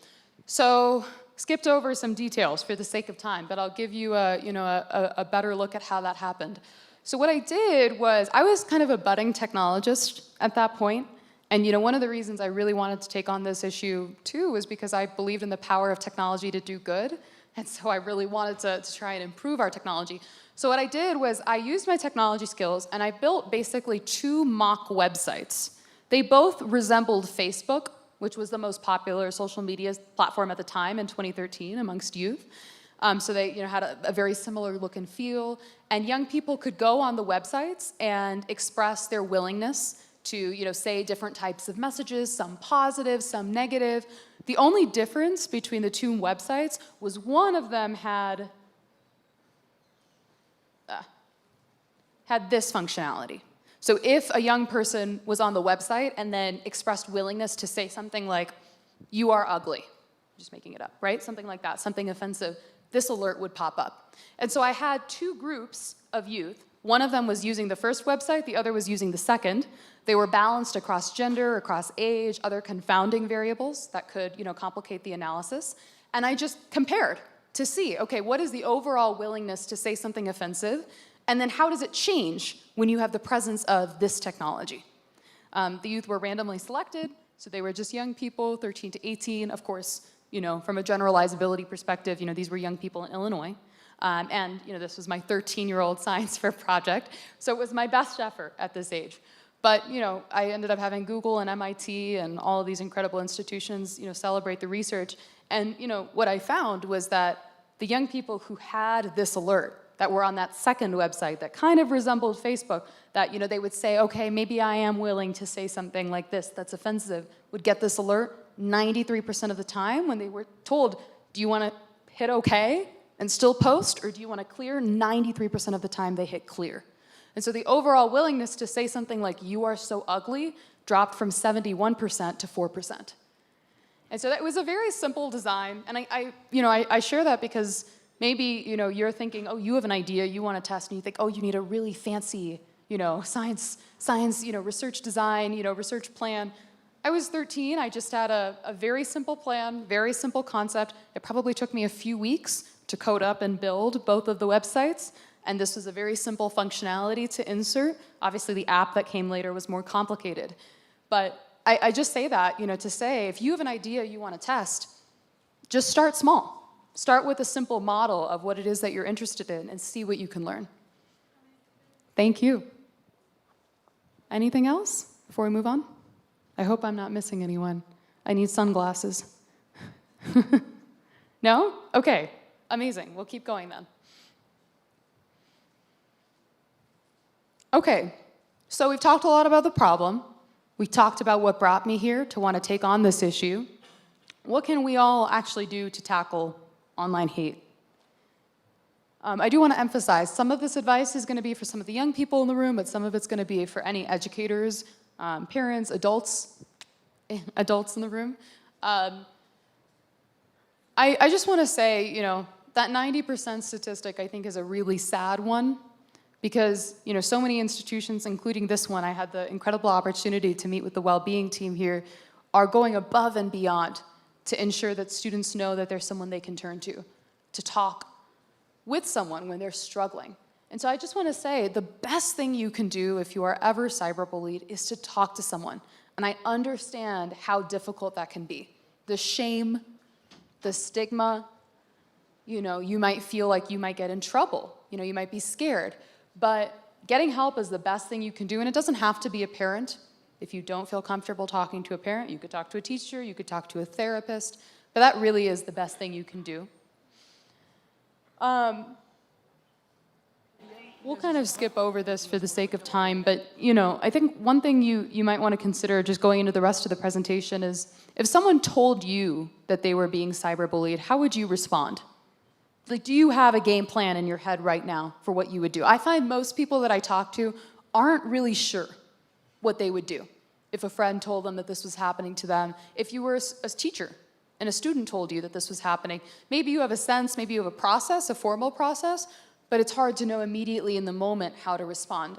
So, skipped over some details for the sake of time, but I'll give you a better look at how that happened. So what I did was, I was kind of a budding technologist at that point, And one of the reasons I really wanted to take on this issue too was because I believed in the power of technology to do good. And so I really wanted to try and improve our technology. So what I did was I used my technology skills and I built basically 2 mock websites. They both resembled Facebook, which was the most popular social media platform at the time in 2013 amongst youth. So they had a very similar look and feel. And young people could go on the websites and express their willingness to say different types of messages, some positive, some negative. The only difference between the 2 websites was one of them had this functionality. So if a young person was on the website and then expressed willingness to say something like, "You are ugly," just making it up, right? Something like that, something offensive, this alert would pop up. And so I had 2 groups of youth. One of them was using the first website, the other was using the second. They were balanced across gender, across age, other confounding variables that could, complicate the analysis. And I just compared to see, okay, what is the overall willingness to say something offensive? And then how does it change when you have the presence of this technology? The youth were randomly selected, so they were just young people, 13 to 18. Of course, from a generalizability perspective, these were young people in Illinois. And this was my 13-year-old science fair project, so it was my best effort at this age. But I ended up having Google and MIT and all of these incredible institutions celebrate the research. And what I found was that the young people who had this alert, that were on that second website that kind of resembled Facebook, that they would say, okay, maybe I am willing to say something like this that's offensive, would get this alert 93% of the time when they were told, do you want to hit okay and still post, or do you want to clear? 93% of the time they hit clear. And so the overall willingness to say something like, "You are so ugly," dropped from 71% to 4%. And so that was a very simple design. And I share that because maybe you're thinking, oh, you have an idea, you want to test, and you think, oh, you need a really fancy science research design, research plan. I was 13, I just had a very simple plan, very simple concept. It probably took me a few weeks to code up and build both of the websites. And this was a very simple functionality to insert. Obviously, the app that came later was more complicated. But I just say that, to say, if you have an idea you want to test, just start small. Start with a simple model of what it is that you're interested in and see what you can learn. Thank you. Anything else before we move on? I hope I'm not missing anyone. I need sunglasses. No? Okay, amazing. We'll keep going then. Okay, so we've talked a lot about the problem. We talked about what brought me here to want to take on this issue. What can we all actually do to tackle online hate? I do want to emphasize, some of this advice is going to be for some of the young people in the room, but some of it's going to be for any educators, parents, adults in the room. I just want to say, that 90% statistic I think is a really sad one. Because so many institutions, including this one, I had the incredible opportunity to meet with the well-being team here, are going above and beyond to ensure that students know that there's someone they can turn to talk with someone when they're struggling. And so I just want to say, the best thing you can do if you are ever cyberbullied is to talk to someone. And I understand how difficult that can be. The shame, the stigma, you might feel like you might get in trouble. You might be scared. But getting help is the best thing you can do, and it doesn't have to be a parent. If you don't feel comfortable talking to a parent, you could talk to a teacher, you could talk to a therapist, but that really is the best thing you can do. We'll kind of skip over this for the sake of time, but I think one thing you might want to consider just going into the rest of the presentation is, if someone told you that they were being cyberbullied, how would you respond? Like, do you have a game plan in your head right now for what you would do? I find most people that I talk to aren't really sure what they would do if a friend told them that this was happening to them. If you were a teacher and a student told you that this was happening, maybe you have a sense, maybe you have a process, a formal process, but it's hard to know immediately in the moment how to respond.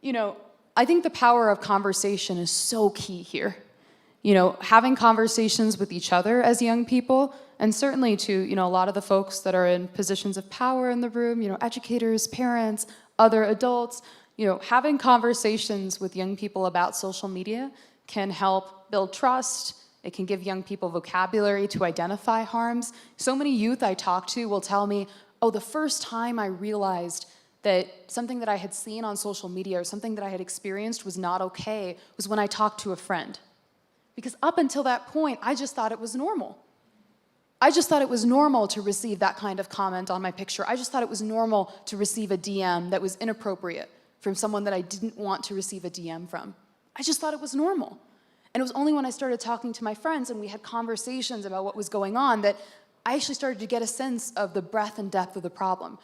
I think the power of conversation is so key here. Having conversations with each other as young people, and certainly to, a lot of the folks that are in positions of power in the room, educators, parents, other adults, Having conversations with young people about social media can help build trust. It can give young people vocabulary to identify harms. So many youth I talk to will tell me, oh, the first time I realized that something that I had seen on social media or something that I had experienced was not okay was when I talked to a friend. Because up until that point, I just thought it was normal. I just thought it was normal to receive that kind of comment on my picture. I just thought it was normal to receive a DM that was inappropriate from someone that I didn't want to receive a DM from. I just thought it was normal. And it was only when I started talking to my friends and we had conversations about what was going on that I actually started to get a sense of the breadth and depth of the problem,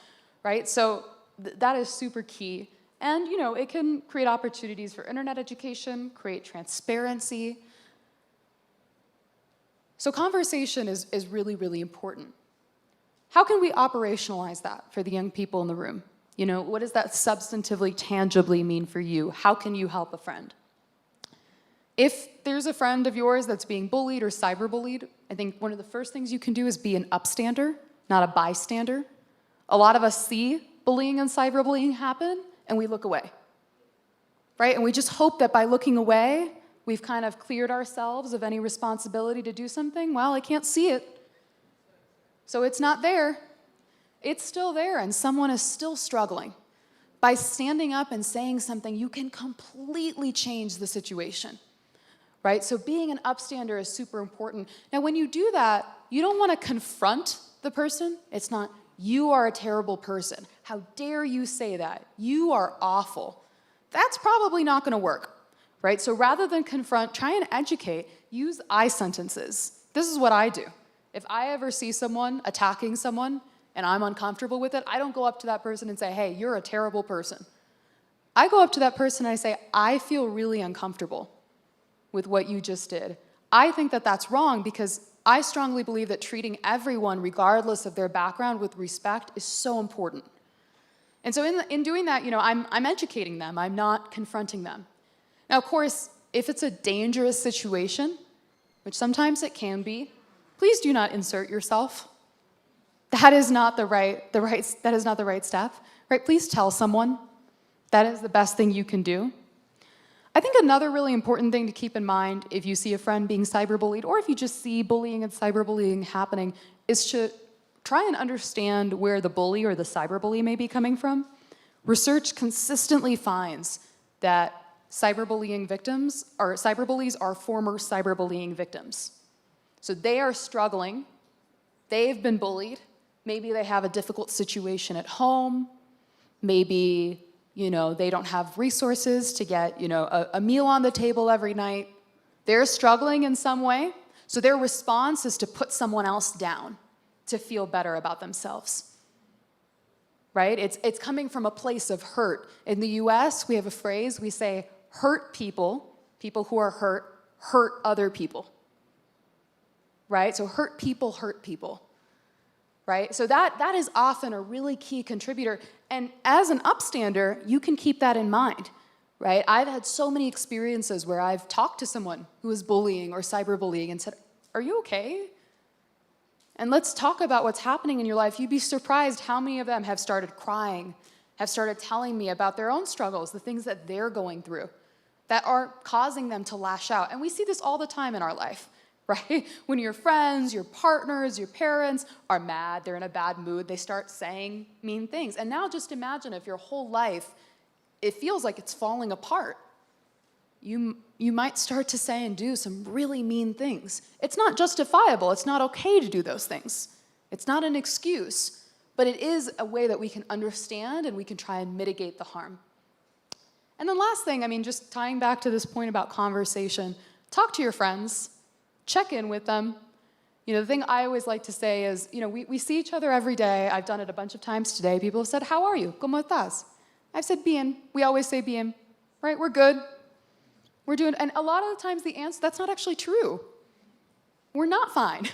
right? So that is super key. And, it can create opportunities for internet education, create transparency. So conversation is really, really important. How can we operationalize that for the young people in the room? What does that substantively, tangibly mean for you? How can you help a friend? If there's a friend of yours that's being bullied or cyberbullied, I think one of the first things you can do is be an upstander, not a bystander. A lot of us see bullying and cyberbullying happen, and we look away, right? And we just hope that by looking away, we've kind of cleared ourselves of any responsibility to do something. Well, I can't see it, so it's not there. It's still there, and someone is still struggling. By standing up and saying something, you can completely change the situation, right? So being an upstander is super important. Now, when you do that, you don't want to confront the person. It's not, you are a terrible person. How dare you say that? You are awful. That's probably not going to work, right? So rather than confront, try and educate. Use I sentences. This is what I do. If I ever see someone attacking someone and I'm uncomfortable with it, I don't go up to that person and say, hey, you're a terrible person. I go up to that person and I say, I feel really uncomfortable with what you just did. I think that that's wrong because I strongly believe that treating everyone, regardless of their background, with respect is so important. And so in doing that, I'm educating them. I'm not confronting them. Now, of course, if it's a dangerous situation, which sometimes it can be, please do not insert yourself. That is not the right step, right? Please tell someone. That is the best thing you can do. I think another really important thing to keep in mind if you see a friend being cyberbullied or if you just see bullying and cyberbullying happening is to try and understand where the bully or the cyberbully may be coming from. Research consistently finds that cyberbullies are former cyberbullying victims. So they are struggling, they've been bullied, maybe they have a difficult situation at home, maybe they don't have resources to get a meal on the table every night. They're struggling in some way, so their response is to put someone else down to feel better about themselves, right? It's coming from a place of hurt. In the US, we have a phrase, we say, hurt people who are hurt other people, right? So hurt people, right? So that is often a really key contributor. And as an upstander, you can keep that in mind, right? I've had so many experiences where I've talked to someone who is bullying or cyberbullying and said, are you okay? And let's talk about what's happening in your life. You'd be surprised how many of them have started crying, have started telling me about their own struggles, the things that they're going through that are causing them to lash out. And we see this all the time in our life, right? When your friends, your partners, your parents are mad, they're in a bad mood, they start saying mean things. And now just imagine if your whole life, it feels like it's falling apart. You might start to say and do some really mean things. It's not justifiable. It's not okay to do those things. It's not an excuse, but it is a way that we can understand and we can try and mitigate the harm. And then last thing, just tying back to this point about conversation, talk to your friends, check in with them. The thing I always like to say is, we see each other every day. I've done it a bunch of times today. People have said, how are you? ¿Cómo estás? I've said, bien. We always say bien, right? We're good. We're doing, and a lot of the times the answer, that's not actually true. We're not fine.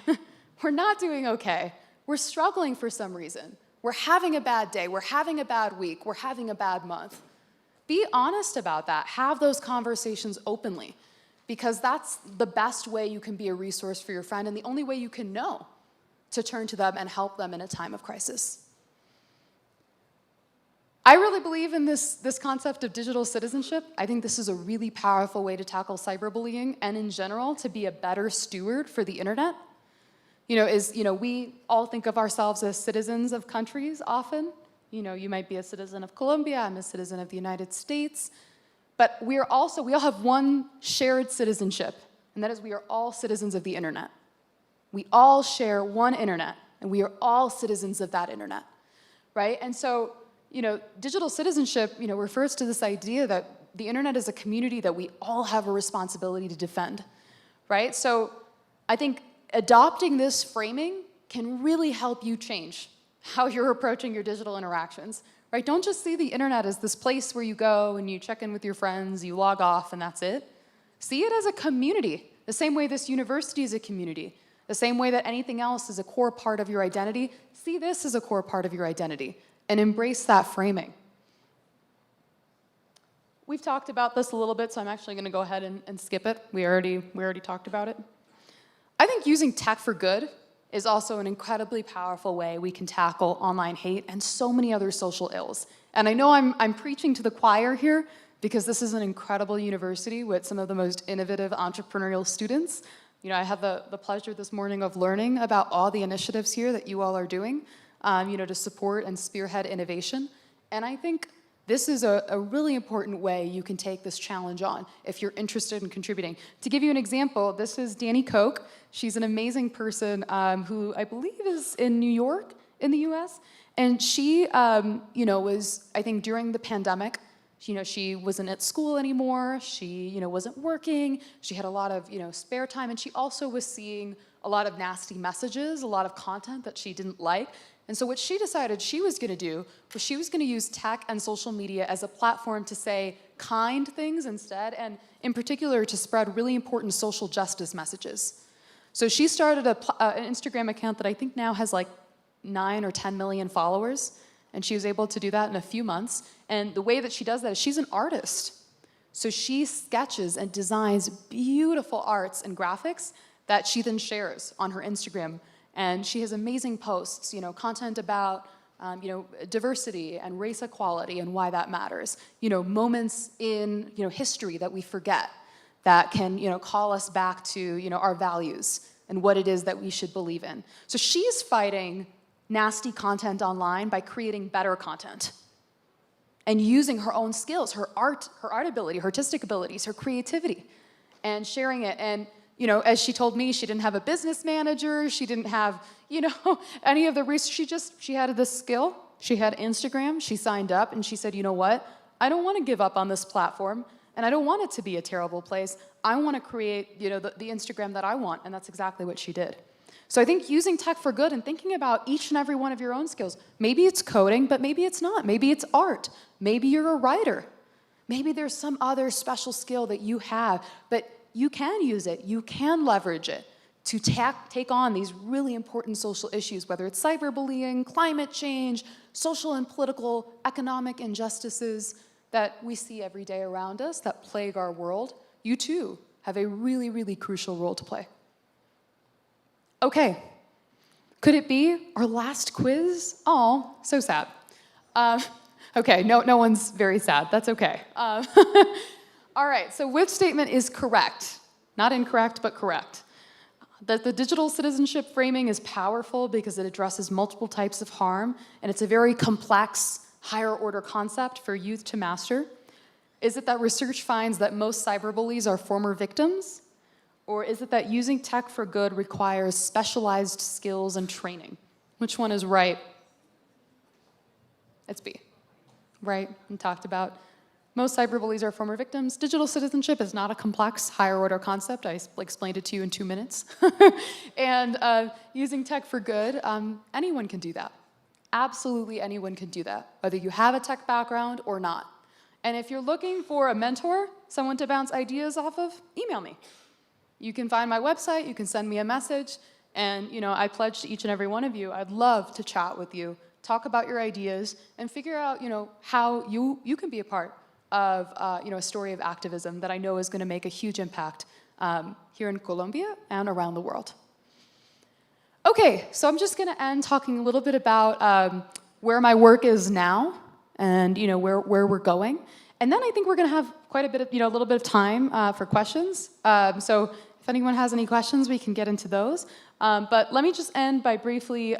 We're not doing okay. We're struggling for some reason. We're having a bad day. We're having a bad week. We're having a bad month. Be honest about that. Have those conversations openly, because that's the best way you can be a resource for your friend and the only way you can know to turn to them and help them in a time of crisis. I really believe in this concept of digital citizenship. I think this is a really powerful way to tackle cyberbullying and in general to be a better steward for the internet. We all think of ourselves as citizens of countries often. You might be a citizen of Colombia, I'm a citizen of the United States. But we all have one shared citizenship, and that is we are all citizens of the internet. We all share one internet, and we are all citizens of that internet, right? And so, digital citizenship, refers to this idea that the internet is a community that we all have a responsibility to defend, right? So I think adopting this framing can really help you change how you're approaching your digital interactions, right? Don't just see the internet as this place where you go and you check in with your friends, you log off, and that's it. See it as a community, the same way this university is a community, the same way that anything else is a core part of your identity. See this as a core part of your identity and embrace that framing. We've talked about this a little bit, so I'm actually going to go ahead and skip it. We already talked about it. I think using tech for good is also an incredibly powerful way we can tackle online hate and so many other social ills. And I know I'm preaching to the choir here because this is an incredible university with some of the most innovative entrepreneurial students. I had the pleasure this morning of learning about all the initiatives here that you all are doing, to support and spearhead innovation. And I think this is a really important way you can take this challenge on if you're interested in contributing. To give you an example, this is Danny Koch. She's an amazing person who I believe is in New York, in the US. And she, was, I think during the pandemic, she wasn't at school anymore. She, wasn't working. She had a lot of, spare time. And she also was seeing a lot of nasty messages, a lot of content that she didn't like. And so what she decided she was going to do was she was going to use tech and social media as a platform to say kind things instead, and in particular to spread really important social justice messages. So she started an Instagram account that I think now has like 9 or 10 million followers, and she was able to do that in a few months. And the way that she does that is she's an artist. So she sketches and designs beautiful arts and graphics that she then shares on her Instagram. And she has amazing posts, content about, diversity and race equality and why that matters. Moments in, history that we forget that can, call us back to, our values and what it is that we should believe in. So she's fighting nasty content online by creating better content and using her own skills, her art ability, her artistic abilities, her creativity, and sharing it. And as she told me, she didn't have a business manager, she didn't have, any of the research, she had this skill, she had Instagram, she signed up, and she said, you know what, I don't want to give up on this platform, and I don't want it to be a terrible place. I want to create, the Instagram that I want, and that's exactly what she did. So I think using tech for good and thinking about each and every one of your own skills, maybe it's coding, but maybe it's not, maybe it's art, maybe you're a writer, maybe there's some other special skill that you have, but you can use it, you can leverage it to take on these really important social issues, whether it's cyberbullying, climate change, social and political, economic injustices that we see every day around us that plague our world. You too have a really, really crucial role to play. Okay, could it be our last quiz? Oh, so sad. Okay, no one's very sad, that's okay. All right, so which statement is correct? Not incorrect, but correct. That the digital citizenship framing is powerful because it addresses multiple types of harm, and it's a very complex, higher order concept for youth to master. Is it that research finds that most cyberbullies are former victims? Or is it that using tech for good requires specialized skills and training? Which one is right? It's B, right? We talked about most cyberbullies are former victims. Digital citizenship is not a complex, higher order concept. I explained it to you in 2 minutes. And using tech for good, anyone can do that. Absolutely anyone can do that, whether you have a tech background or not. And if you're looking for a mentor, someone to bounce ideas off of, email me. You can find my website, you can send me a message, and I pledge to each and every one of you, I'd love to chat with you, talk about your ideas, and figure out how you can be a part of a story of activism that I know is going to make a huge impact here in Colombia and around the world. Okay, so I'm just going to end talking a little bit about where my work is now and where we're going. And then I think we're going to have quite a bit of, a little bit of time for questions. So if anyone has any questions, we can get into those. But let me just end by briefly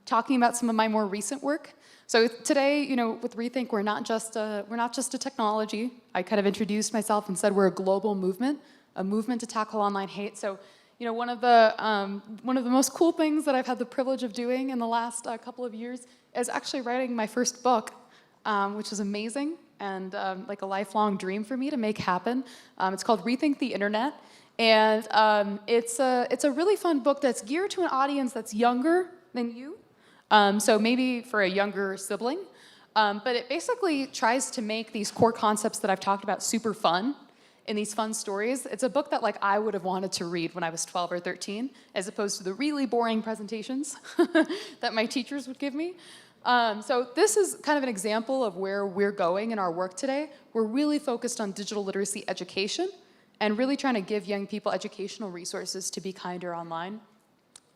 talking about some of my more recent work. So today, with Rethink, we're not just a technology. I kind of introduced myself and said we're a global movement, a movement to tackle online hate. So, one of the most cool things that I've had the privilege of doing in the last couple of years is actually writing my first book, which is amazing and like a lifelong dream for me to make happen. It's called Rethink the Internet, and it's a really fun book that's geared to an audience that's younger than you. So maybe for a younger sibling, but it basically tries to make these core concepts that I've talked about super fun in these fun stories. It's a book that I would have wanted to read when I was 12 or 13, as opposed to the really boring presentations that my teachers would give me. So this is kind of an example of where we're going in our work today. We're really focused on digital literacy education and really trying to give young people educational resources to be kinder online.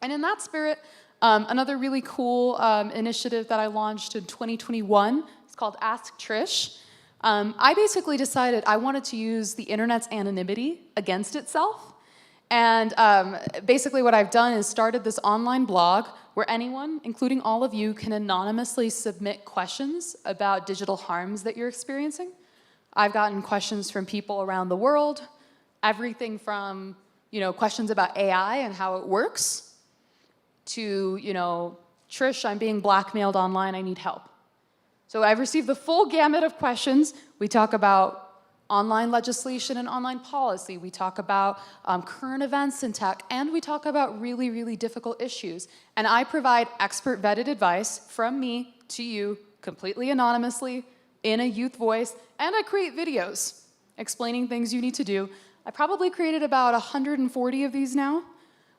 And in that spirit, another really cool initiative that I launched in 2021, it's called Ask Trish. I basically decided I wanted to use the internet's anonymity against itself. And basically what I've done is started this online blog where anyone, including all of you, can anonymously submit questions about digital harms that you're experiencing. I've gotten questions from people around the world, everything from questions about AI and how it works, to, Trish, I'm being blackmailed online, I need help. So I've received the full gamut of questions. We talk about online legislation and online policy. We talk about current events in tech, and we talk about really, really difficult issues. And I provide expert vetted advice from me to you completely anonymously in a youth voice, and I create videos explaining things you need to do. I probably created about 140 of these now.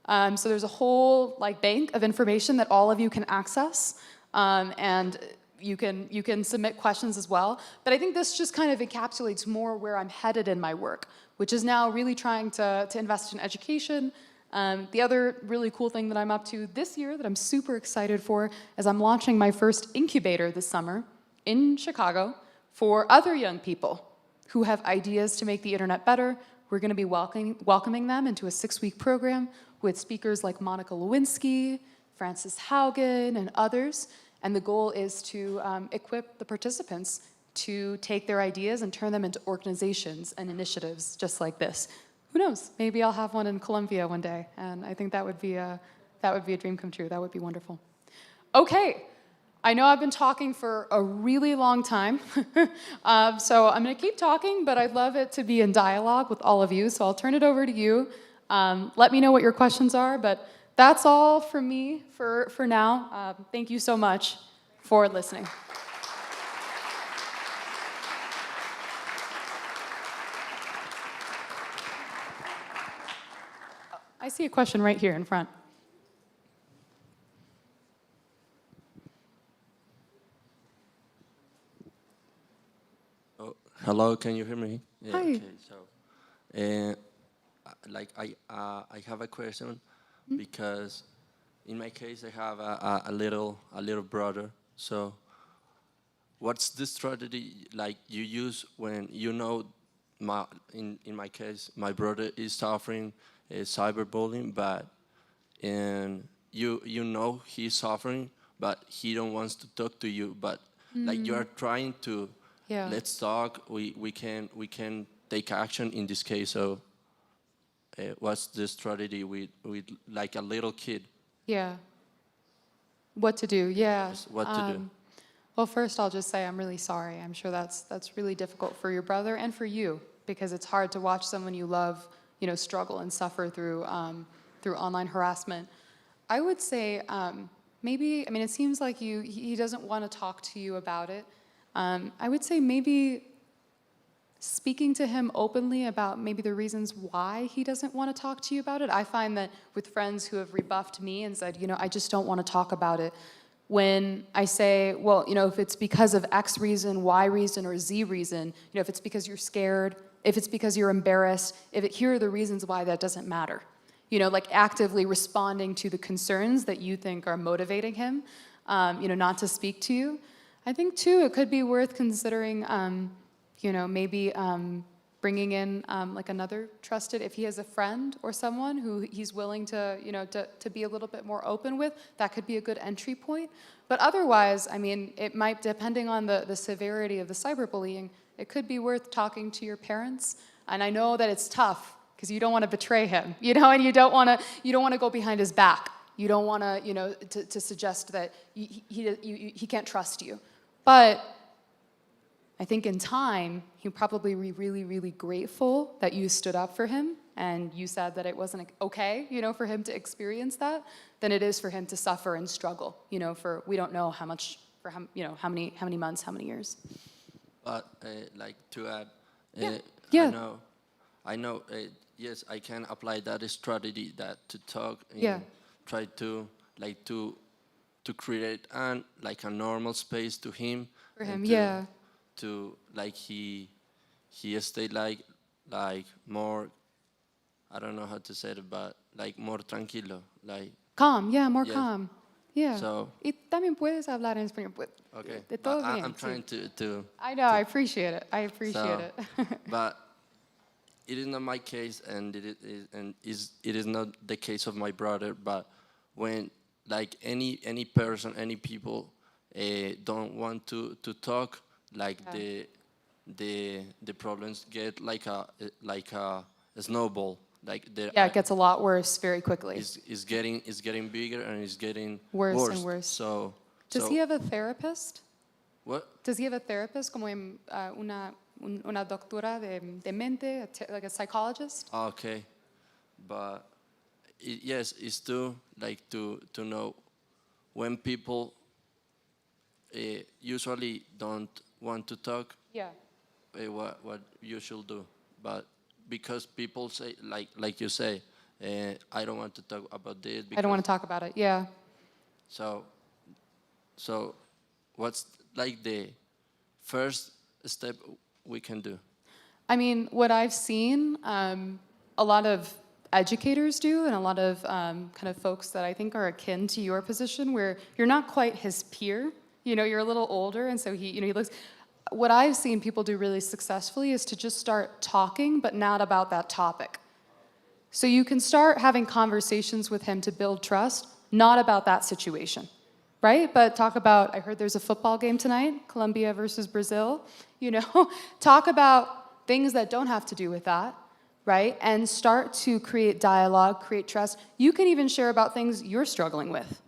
So there's a whole bank of information that all of you can access, and you can submit questions as well. But I think this just kind of encapsulates more where I'm headed in my work, which is now really trying to invest in education. The other really cool thing that I'm up to this year that I'm super excited for is I'm launching my first incubator this summer in Chicago for other young people who have ideas to make the internet better. We're going to be welcoming them into a 6-week program with speakers like Monica Lewinsky, Frances Haugen, and others. And the goal is to equip the participants to take their ideas and turn them into organizations and initiatives just like this. Who knows? Maybe I'll have one in Colombia one day, and I think that would be a dream come true. That would be wonderful. Okay, I know I've been talking for a really long time, so I'm going to keep talking, but I'd love it to be in dialogue with all of you, so I'll turn it over to you. Let me know what your questions are, but that's all from me for now. Thank you so much for listening. I see a question right here in front. Oh, hello, can you hear me? Yeah, Hi. okay, so, I have a question because in my case I have a little brother. So, what's the strategy you use when in my case my brother is suffering cyberbullying, but you know he's suffering, but he don't wants to talk to you, but you are trying to let's talk. We can take action in this case. So. What's the strategy with a little kid? Yeah. What to do? Yeah. What to do? Well, first I'll just say I'm really sorry. I'm sure that's really difficult for your brother and for you, because it's hard to watch someone you love, struggle and suffer through online harassment. I would say maybe. I mean, it seems like he doesn't want to talk to you about it. I would say maybe speaking to him openly about maybe the reasons why he doesn't want to talk to you about it. I find that with friends who have rebuffed me and said, I just don't want to talk about it, when I say, well, if it's because of X reason, Y reason, or Z reason, if it's because you're scared, if it's because you're embarrassed, here are the reasons why that doesn't matter. Actively responding to the concerns that you think are motivating him, not to speak to you. I think too, it could be worth considering, maybe bringing in like another trusted, if he has a friend or someone who he's willing to, to be a little bit more open with, that could be a good entry point. But otherwise, I mean, it might, depending on the severity of the cyberbullying, it could be worth talking to your parents. And I know that it's tough because you don't want to betray him, and you don't want to go behind his back. You don't want to, to suggest that he can't trust you. But I think in time, he'd probably be really, really grateful that you stood up for him and you said that it wasn't okay, for him to experience that, than it is for him to suffer and struggle, for we don't know how much, for how, how many months, how many years. But like to add, Yeah. I know. Yes, I can apply that strategy, that to talk and try to to create a normal space to him. For him, To like he stayed like more, I don't know how to say it, but like more tranquilo, like calm, more calm, So, y también puedes hablar en español, pues, okay, de todo bien. I'm trying to. I know, I appreciate it. I appreciate it. But it is not my case, and it is not the case of my brother. But when like any person, any people don't want to talk, like the problems get like a snowball. Like it gets a lot worse very quickly. It's getting bigger and it's getting worse and worse. So does he have a therapist? What? Does he have a therapist, como una doctora de mente, like a psychologist? Okay, but yes, it's to know when people usually don't want to talk. Yeah. What you should do, but because people say like you say, I don't want to talk about this. I don't want to talk about it. Yeah. So what's like the first step we can do? I mean, what I've seen a lot of educators do, and a lot of kind of folks that I think are akin to your position, where you're not quite his peer. You're a little older, and so he looks. What I've seen people do really successfully is to just start talking, but not about that topic. So you can start having conversations with him to build trust, not about that situation, right? But talk about, I heard there's a football game tonight, Colombia versus Brazil, talk about things that don't have to do with that, right? And start to create dialogue, create trust. You can even share about things you're struggling with,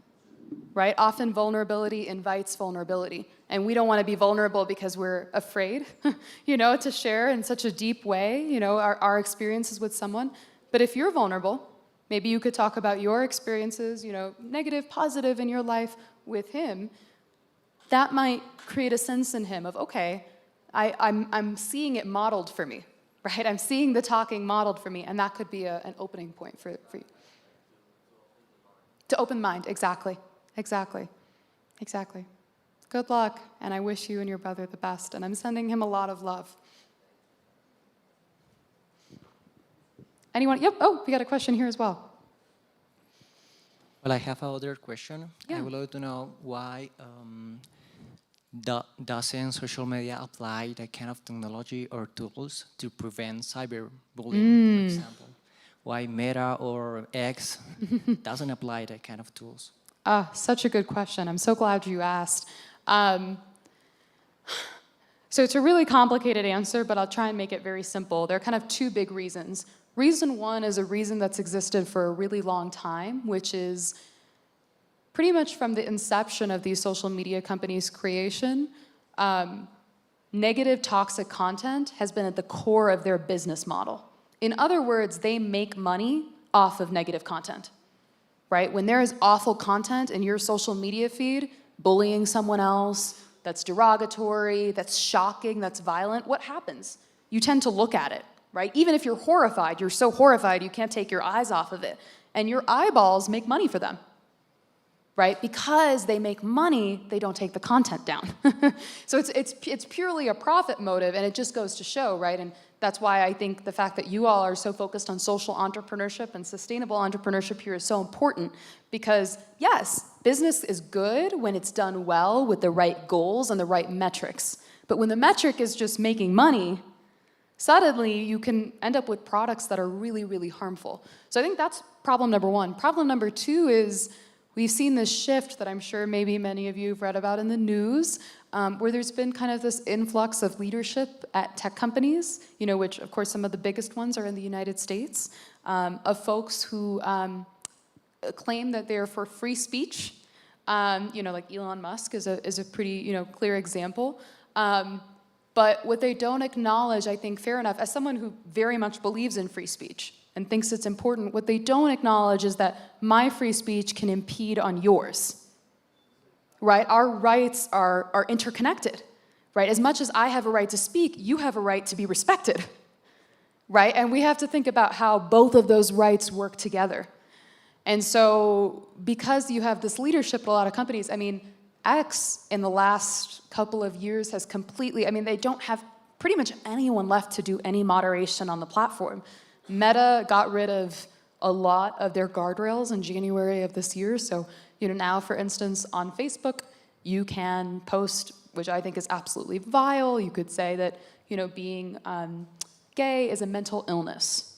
right? Often vulnerability invites vulnerability. And we don't want to be vulnerable because we're afraid, to share in such a deep way, our experiences with someone. But if you're vulnerable, maybe you could talk about your experiences, negative, positive in your life with him. That might create a sense in him of, okay, I'm seeing it modeled for me, right? I'm seeing the talking modeled for me, and that could be an opening point for you. To open mind, exactly. Good luck, and I wish you and your brother the best, and I'm sending him a lot of love. Anyone? Yep, we got a question here as well. Well, I have another question. Yeah. I would like to know why doesn't social media apply that kind of technology or tools to prevent cyberbullying, for example? Why Meta or X doesn't apply that kind of tools? Such a good question. I'm so glad you asked. So it's a really complicated answer, but I'll try and make it very simple. There are kind of two big reasons. Reason one is a reason that's existed for a really long time, which is pretty much from the inception of these social media companies' creation, negative, toxic content has been at the core of their business model. In other words, they make money off of negative content, right? When there is awful content in your social media feed, bullying someone else, that's derogatory, that's shocking, that's violent, what happens? You tend to look at it, right? Even if you're horrified, you're so horrified you can't take your eyes off of it. And your eyeballs make money for them, right? Because they make money, they don't take the content down. So it's purely a profit motive, and it just goes to show, right? And That's why I think the fact that you all are so focused on social entrepreneurship and sustainable entrepreneurship here is so important, because yes, business is good when it's done well with the right goals and the right metrics. But when the metric is just making money, suddenly you can end up with products that are really, really harmful. So I think that's problem number one. Problem number two is we've seen this shift that I'm sure maybe many of you have read about in the news, where there's been kind of this influx of leadership at tech companies, which of course some of the biggest ones are in the United States, of folks who claim that they're for free speech. Like Elon Musk is a pretty clear example. But what they don't acknowledge, I think, fair enough, as someone who very much believes in free speech and thinks it's important, what they don't acknowledge is that my free speech can impede on yours. Right? Our rights are interconnected, right? As much as I have a right to speak, you have a right to be respected, right? And we have to think about how both of those rights work together. And so because you have this leadership at a lot of companies, I mean, X in the last couple of years has completely, they don't have pretty much anyone left to do any moderation on the platform. Meta got rid of a lot of their guardrails in January of this year, so now, for instance, on Facebook, you can post, which I think is absolutely vile. You could say that, being gay is a mental illness.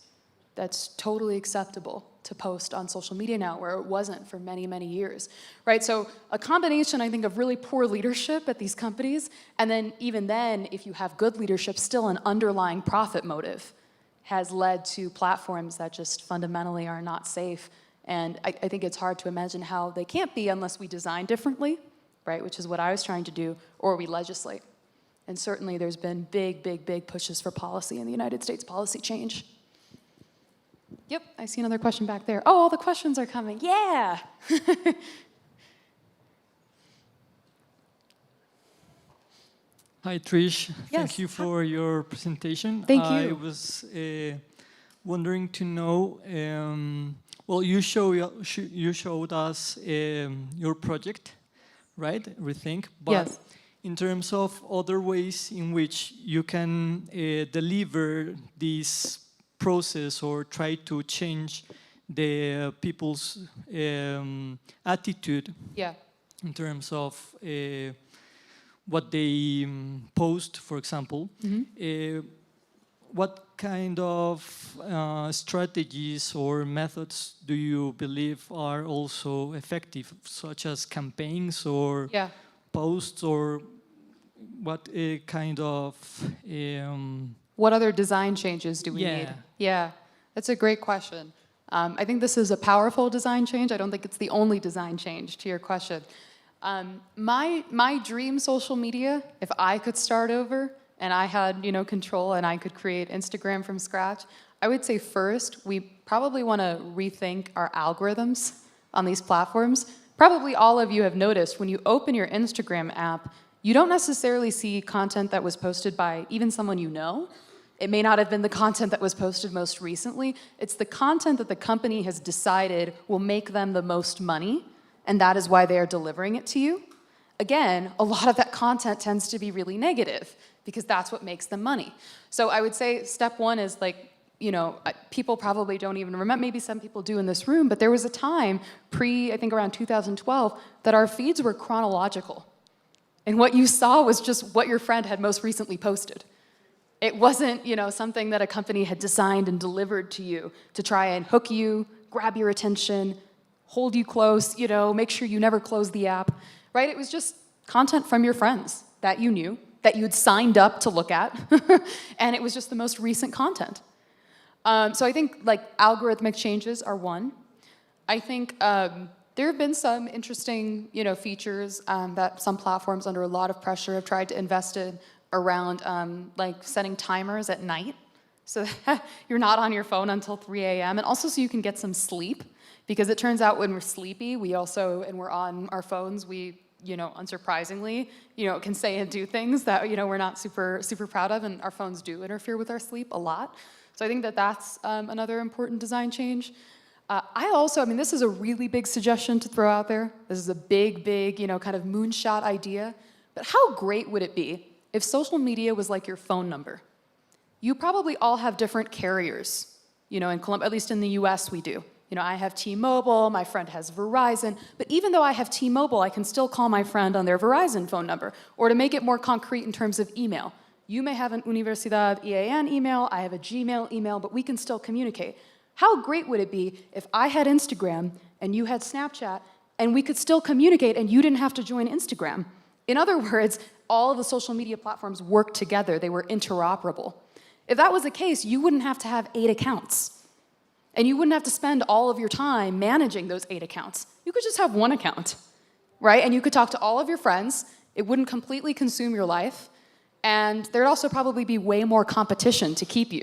That's totally acceptable to post on social media now, where it wasn't for many, many years, right? So a combination, I think, of really poor leadership at these companies, and then even then, if you have good leadership, still an underlying profit motive has led to platforms that just fundamentally are not safe. And I think it's hard to imagine how they can't be unless we design differently, right, which is what I was trying to do, or we legislate. And certainly there's been big, big, big pushes for policy in the United States, policy change. Yep, I see another question back there. Oh, all the questions are coming. Yeah! Hi, Trish. Yes. Thank you for your presentation. Thank you. I was wondering to know, well, you showed us your project, right? Rethink. But yes. In terms of other ways in which you can deliver this process or try to change the people's attitude in terms of what they post, for example, what kind of strategies or methods do you believe are also effective, such as campaigns or posts, or what kind of... what other design changes do we need? Yeah, that's a great question. I think this is a powerful design change. I don't think it's the only design change to your question. My dream social media, if I could start over, and I had, control, and I could create Instagram from scratch, I would say first, we probably want to rethink our algorithms on these platforms. Probably all of you have noticed when you open your Instagram app, you don't necessarily see content that was posted by even someone you know. It may not have been the content that was posted most recently. It's the content that the company has decided will make them the most money, and that is why they are delivering it to you. Again, a lot of that content tends to be really negative, because that's what makes them money. So I would say step one is people probably don't even remember, maybe some people do in this room, but there was a time I think around 2012, that our feeds were chronological. And what you saw was just what your friend had most recently posted. It wasn't, something that a company had designed and delivered to you to try and hook you, grab your attention, hold you close, make sure you never close the app, right? It was just content from your friends that you knew, that you'd signed up to look at, and it was just the most recent content. So I think algorithmic changes are one. I think there have been some interesting features that some platforms under a lot of pressure have tried to invest in around setting timers at night, so that you're not on your phone until 3 a.m. and also so you can get some sleep, because it turns out when we're sleepy, and we're on our phones, we unsurprisingly, can say and do things that, we're not super proud of, and our phones do interfere with our sleep a lot. So I think that that's another important design change. This is a really big suggestion to throw out there. This is a big, kind of moonshot idea. But how great would it be if social media was like your phone number? you probably all have different carriers. You know, in Colombia, at least in the US we do. You know, I have T-Mobile, my friend has Verizon, but even though I have T-Mobile, I can still call my friend on their Verizon phone number. Or to make it more concrete in terms of email, you may have an Universidad EAN email, I have a Gmail email, but we can still communicate. How great would it be if I had Instagram and you had Snapchat and we could still communicate and you didn't have to join Instagram? In other words, all of the social media platforms worked together, they were interoperable. If that was the case, you wouldn't have to have 8 accounts. And you wouldn't have to spend all of your time managing those 8 accounts. You could just have 1 account, right? And you could talk to all of your friends. It wouldn't completely consume your life. And there'd also probably be way more competition to keep you,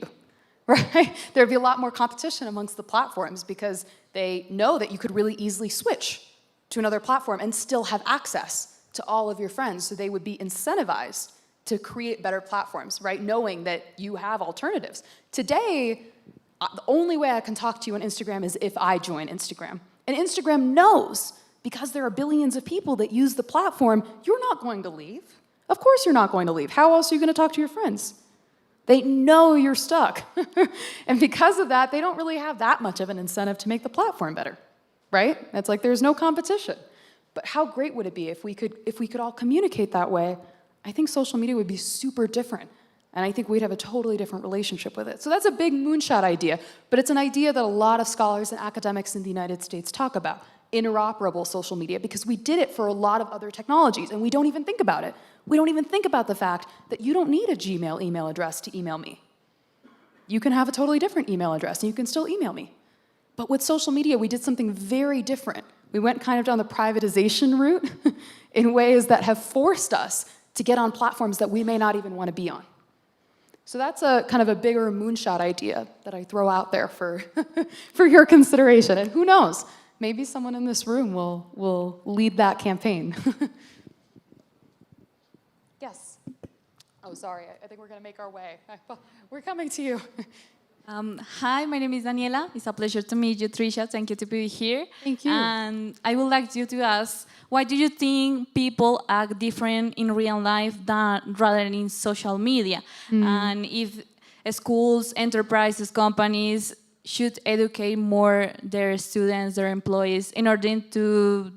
right? There'd be a lot more competition amongst the platforms because they know that you could really easily switch to another platform and still have access to all of your friends. So they would be incentivized to create better platforms, right? Knowing that you have alternatives. Today, the only way I can talk to you on Instagram is if I join Instagram. And Instagram knows, because there are billions of people that use the platform, you're not going to leave. Of course you're not going to leave. How else are you going to talk to your friends? They know you're stuck. And because of that, they don't really have that much of an incentive to make the platform better, right? It's like there's no competition. But how great would it be if we could all communicate that way? I think social media would be super different. And I think we'd have a totally different relationship with it. So that's a big moonshot idea, but it's an idea that a lot of scholars and academics in the United States talk about, interoperable social media, because we did it for a lot of other technologies, and we don't even think about it. We don't even think about the fact that you don't need a Gmail email address to email me. You can have a totally different email address, and you can still email me. But with social media, we did something very different. We went kind of down the privatization route in ways that have forced us to get on platforms that we may not even want to be on. So that's a kind of a bigger moonshot idea that I throw out there for, for your consideration. And who knows, maybe someone in this room will lead that campaign. Yes. Oh, sorry, I think we're going to make our way. We're coming to you. Hi, my name is Daniela. It's a pleasure to meet you, Trisha. Thank you to be here. Thank you. And I would like you to ask, why do you think people act different in real life than rather than in social media? And if schools, enterprises, companies should educate more their students, their employees, in order to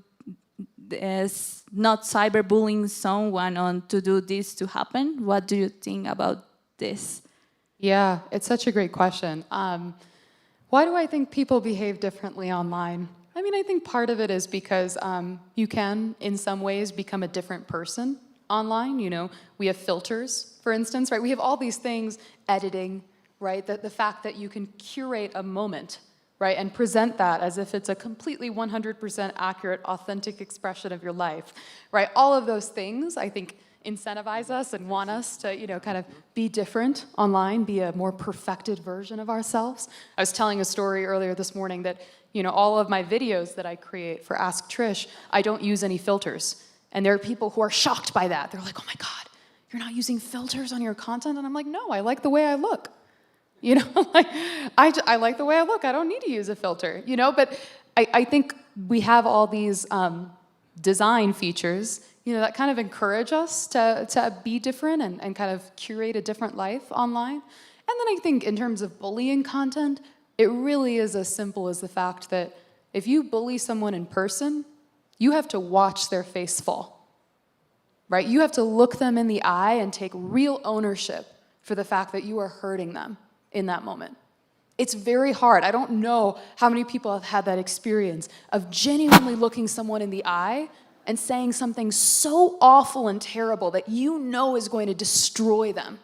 not cyberbullying someone on to do this to happen? What do you think about this? Yeah, it's such a great question. Why do I think people behave differently online? I mean, I think part of it is because you can, in some ways, become a different person online. You know, we have filters, for instance, right? We have all these things, editing, right? The fact that you can curate a moment, right? And present that as if it's a completely 100% accurate, authentic expression of your life, right? All of those things, I think, incentivize us and want us to, you know, kind of be different online, be a more perfected version of ourselves. I was telling a story earlier this morning that, you know, all of my videos that I create for Ask Trish, I don't use any filters. And there are people who are shocked by that. They're like, oh my God, you're not using filters on your content? And I'm like, no, I like the way I look. You know, like, I like the way I look. I don't need to use a filter, you know? But I think we have all these design features, you know, that kind of encourage us to be different and kind of curate a different life online. And then I think in terms of bullying content, it really is as simple as the fact that if you bully someone in person, you have to watch their face fall, right? You have to look them in the eye and take real ownership for the fact that you are hurting them in that moment. It's very hard. I don't know how many people have had that experience of genuinely looking someone in the eye and saying something so awful and terrible that you know is going to destroy them.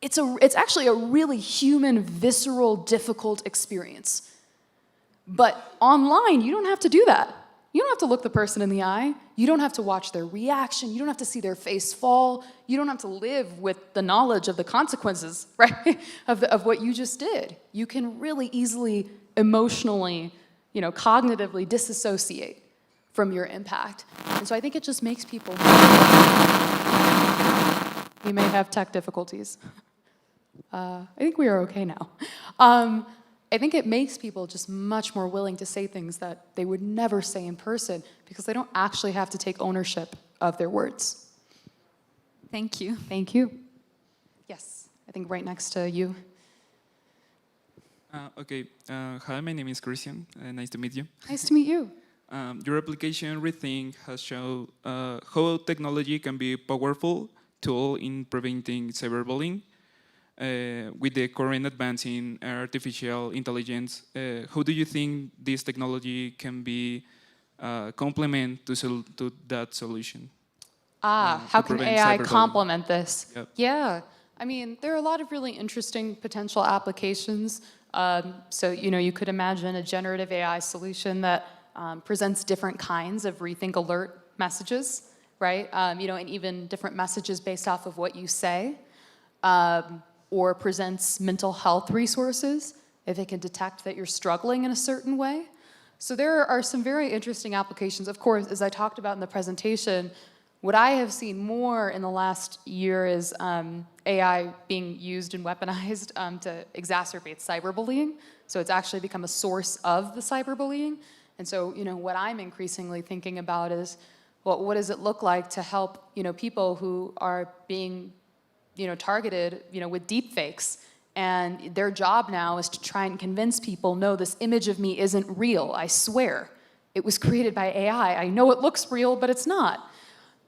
It's actually a really human, visceral, difficult experience. But online, you don't have to do that. You don't have to look the person in the eye. You don't have to watch their reaction. You don't have to see their face fall. You don't have to live with the knowledge of the consequences, right, of what you just did. You can really easily, emotionally, you know, cognitively disassociate from your impact. And so I think it just makes people... We may have tech difficulties. I think we are okay now. I think it makes people just much more willing to say things that they would never say in person because they don't actually have to take ownership of their words. Thank you. Thank you. Yes, I think right next to you. Okay. Hi, my name is Christian. Nice to meet you. Nice to meet you. Your application, Rethink, has shown how technology can be a powerful tool in preventing cyberbullying. With the current advance in artificial intelligence, how do you think this technology can be complement to that solution? How can AI complement this? Yep. Yeah, I mean, there are a lot of really interesting potential applications. So, you could imagine a generative AI solution that presents different kinds of Rethink alert messages, right? And even different messages based off of what you say, or presents mental health resources if it can detect that you're struggling in a certain way. So there are some very interesting applications. Of course, as I talked about in the presentation, what I have seen more in the last year is AI being used and weaponized to exacerbate cyberbullying. So it's actually become a source of the cyberbullying. And so, what I'm increasingly thinking about is, well, what does it look like to help, people who are being, targeted, with deep fakes? And their job now is to try and convince people, no, this image of me isn't real, I swear. It was created by AI. I know it looks real, but it's not.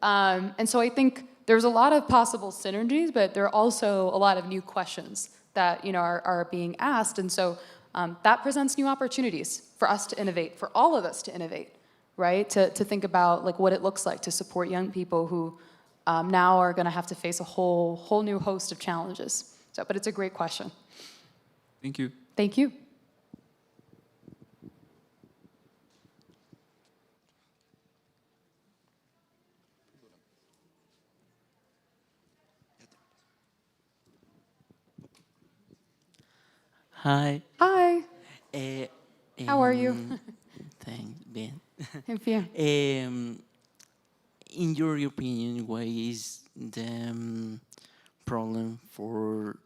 And so I think there's a lot of possible synergies, but there are also a lot of new questions that are being asked. And so that presents new opportunities for us to innovate, for all of us to innovate, right? To think about like what it looks like to support young people who now are going to have to face a whole new host of challenges. So, but it's a great question. Thank you. Thank you. Hi. Hi. How are you? Thanks, bien. Bien. In your opinion, what is the problem for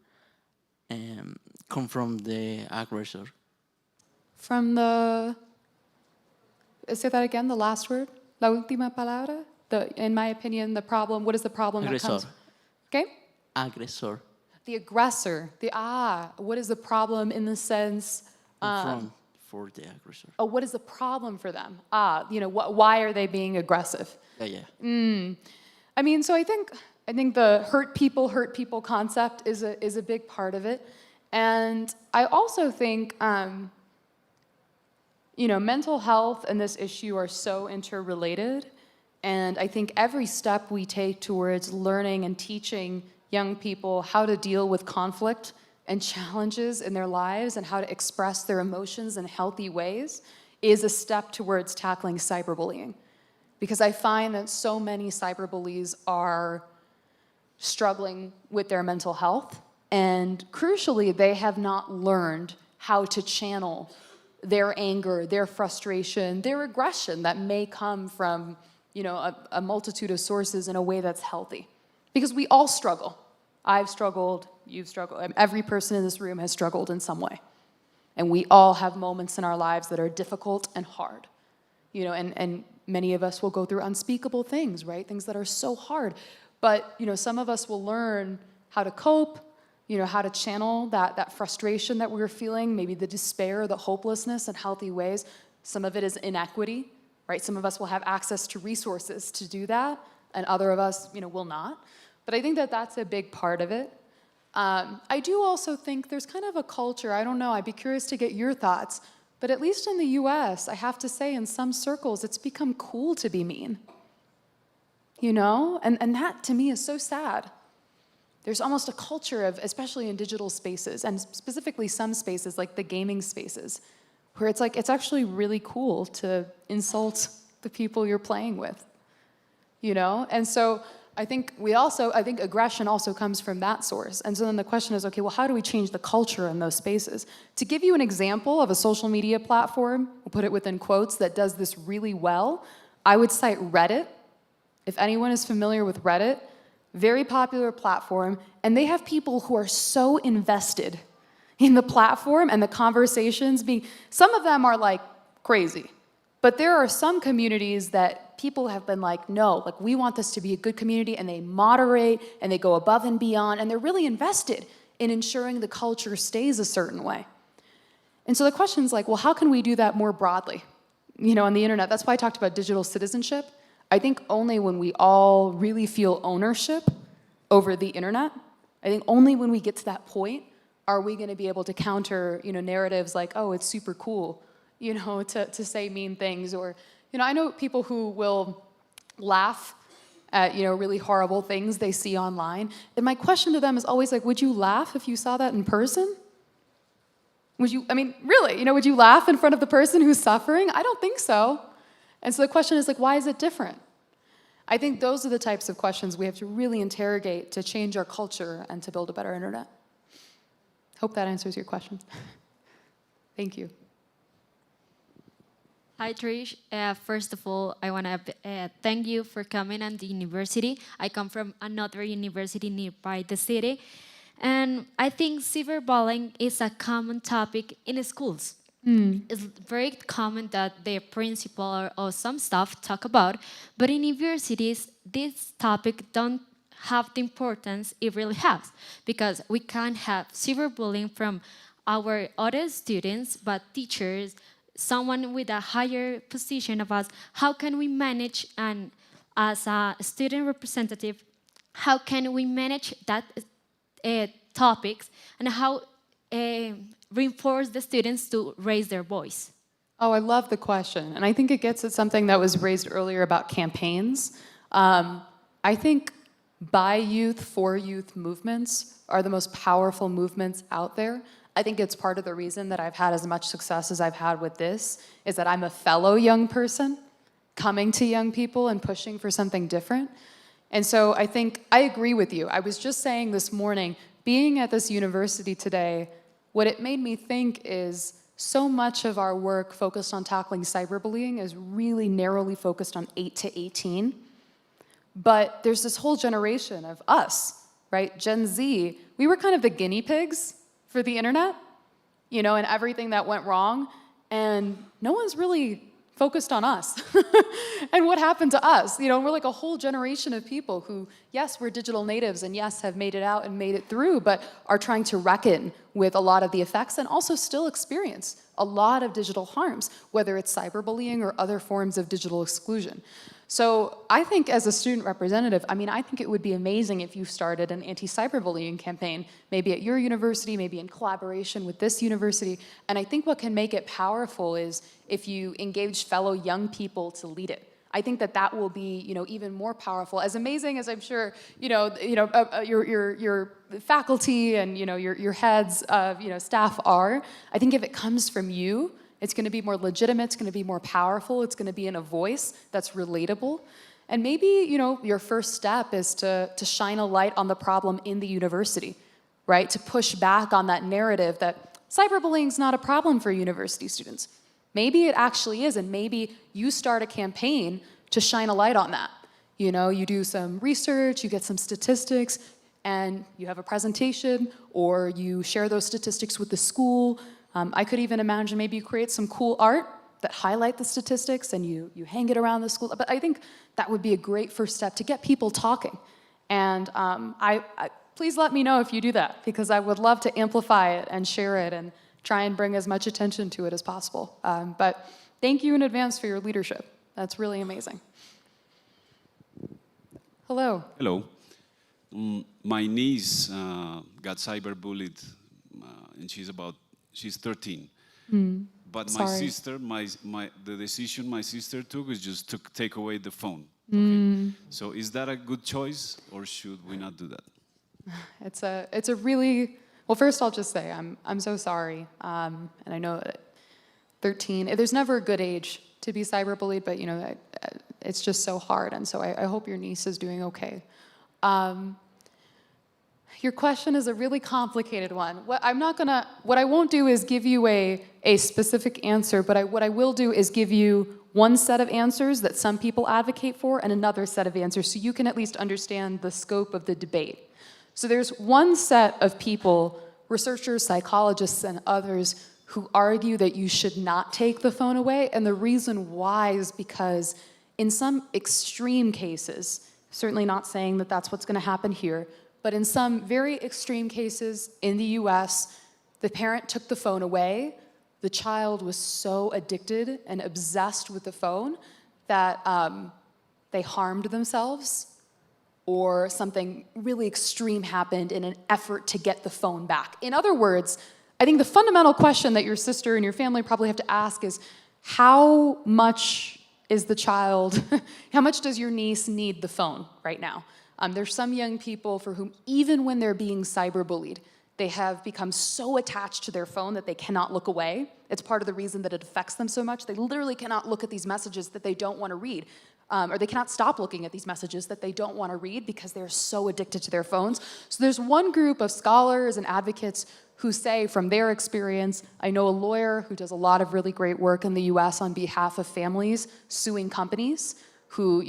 confront the aggressor? From the, say that again, the last word, la última palabra. In my opinion, the problem. What is the problem that Aggressor. comes? Okay. Aggressor. The aggressor. What is the problem in the sense? Confront for the aggressor. Oh, what is the problem for them? Why are they being aggressive? Yeah. I mean, so I think the hurt people concept is a big part of it. And I also think, mental health and this issue are so interrelated. And I think every step we take towards learning and teaching young people how to deal with conflict and challenges in their lives and how to express their emotions in healthy ways is a step towards tackling cyberbullying. Because I find that so many cyberbullies are struggling with their mental health, and crucially, they have not learned how to channel their anger, their frustration, their aggression that may come from, a multitude of sources in a way that's healthy. Because we all struggle. I've struggled, you've struggled, every person in this room has struggled in some way. And we all have moments in our lives that are difficult and hard. And many of us will go through unspeakable things, right? Things that are so hard. But, some of us will learn how to cope, how to channel that frustration that we're feeling, maybe the despair, the hopelessness in healthy ways. Some of it is inequity, right? Some of us will have access to resources to do that, and other of us, will not. But I think that that's a big part of it. I do also think there's kind of a culture, I don't know, I'd be curious to get your thoughts, but at least in the US, I have to say in some circles, it's become cool to be mean. And that to me is so sad. There's almost a culture of, especially in digital spaces, and specifically some spaces like the gaming spaces, where it's like, it's actually really cool to insult the people you're playing with. And so I think aggression also comes from that source. And so then the question is, okay, well, how do we change the culture in those spaces? To give you an example of a social media platform, we'll put it within quotes, that does this really well, I would cite Reddit. If anyone is familiar with Reddit, very popular platform, and they have people who are so invested in the platform and the conversations some of them are like crazy. But there are some communities that people have been like, no, we want this to be a good community, and they moderate, and they go above and beyond, and they're really invested in ensuring the culture stays a certain way. And so the question is like, well, how can we do that more broadly? On the internet, that's why I talked about digital citizenship. I think only when we all really feel ownership over the internet, I think only when we get to that point are we going to be able to counter, narratives like, oh, it's super cool, to say mean things. Or, I know people who will laugh at, really horrible things they see online. And my question to them is always like, would you laugh if you saw that in person? Would you, really, would you laugh in front of the person who's suffering? I don't think so. And so the question is like, why is it different? I think those are the types of questions we have to really interrogate to change our culture and to build a better internet. Hope that answers your question. Thank you. Hi, Trish. First of all, I want to thank you for coming to the university. I come from another university nearby the city. And I think cyberbullying is a common topic in schools. It's very common that the principal or some staff talk about, but in universities, this topic don't have the importance it really has, because we can't have cyberbullying from our other students, but teachers, someone with a higher position of us. How can we manage, and as a student representative, how can we manage that topics, and how reinforce the students to raise their voice? Oh, I love the question. And I think it gets at something that was raised earlier about campaigns. I think by youth, for youth movements are the most powerful movements out there. I think it's part of the reason that I've had as much success as I've had with this, is that I'm a fellow young person coming to young people and pushing for something different. And so I think I agree with you. I was just saying this morning, being at this university today, what it made me think is so much of our work focused on tackling cyberbullying is really narrowly focused on 8 to 18. But there's this whole generation of us, right? Gen Z, we were kind of the guinea pigs for the internet, and everything that went wrong. And no one's really focused on us and what happened to us. We're like a whole generation of people who, yes, we're digital natives and yes, have made it out and made it through, but are trying to reckon with a lot of the effects and also still experience a lot of digital harms, whether it's cyberbullying or other forms of digital exclusion. So I think as a student representative, I think it would be amazing if you started an anti-cyberbullying campaign, maybe at your university, maybe in collaboration with this university. And I think what can make it powerful is if you engage fellow young people to lead it. I think that will be, even more powerful. As amazing as I'm sure, your faculty and your heads of staff are, I think if it comes from you, it's going to be more legitimate, it's going to be more powerful, it's going to be in a voice that's relatable. And maybe, your first step is to shine a light on the problem in the university, right? To push back on that narrative that cyberbullying is not a problem for university students. Maybe it actually is, and maybe you start a campaign to shine a light on that. You do some research, you get some statistics, and you have a presentation, or you share those statistics with the school. I could even imagine maybe you create some cool art that highlight the statistics and you hang it around the school. But I think that would be a great first step to get people talking. And please let me know if you do that, because I would love to amplify it and share it and try and bring as much attention to it as possible. But thank you in advance for your leadership. That's really amazing. Hello. Hello. My niece got cyberbullied, and she's 13. But my sister, the decision my sister took is just to take away the phone. Okay. So is that a good choice, or should we not do that? It's a really, well, first I'll just say I'm so sorry. And I know that 13, there's never a good age to be cyberbullied, but it's just so hard. And so I hope your niece is doing okay. Your question is a really complicated one. What I won't do is give you a specific answer, but what I will do is give you one set of answers that some people advocate for and another set of answers, so you can at least understand the scope of the debate. So there's one set of people, researchers, psychologists, and others, who argue that you should not take the phone away, and the reason why is because in some extreme cases, certainly not saying that that's what's going to happen here, But in some very extreme cases in the US, the parent took the phone away. The child was so addicted and obsessed with the phone that they harmed themselves, or something really extreme happened in an effort to get the phone back. In other words, I think the fundamental question that your sister and your family probably have to ask is, how much is the child, how much does your niece need the phone right now? There's some young people for whom, even when they're being cyberbullied, they have become so attached to their phone that they cannot look away. It's part of the reason that it affects them so much. They literally cannot look at these messages that they don't want to read. Or they cannot stop looking at these messages that they don't want to read because they're so addicted to their phones. So there's one group of scholars and advocates who say from their experience, I know a lawyer who does a lot of really great work in the US on behalf of families suing companies who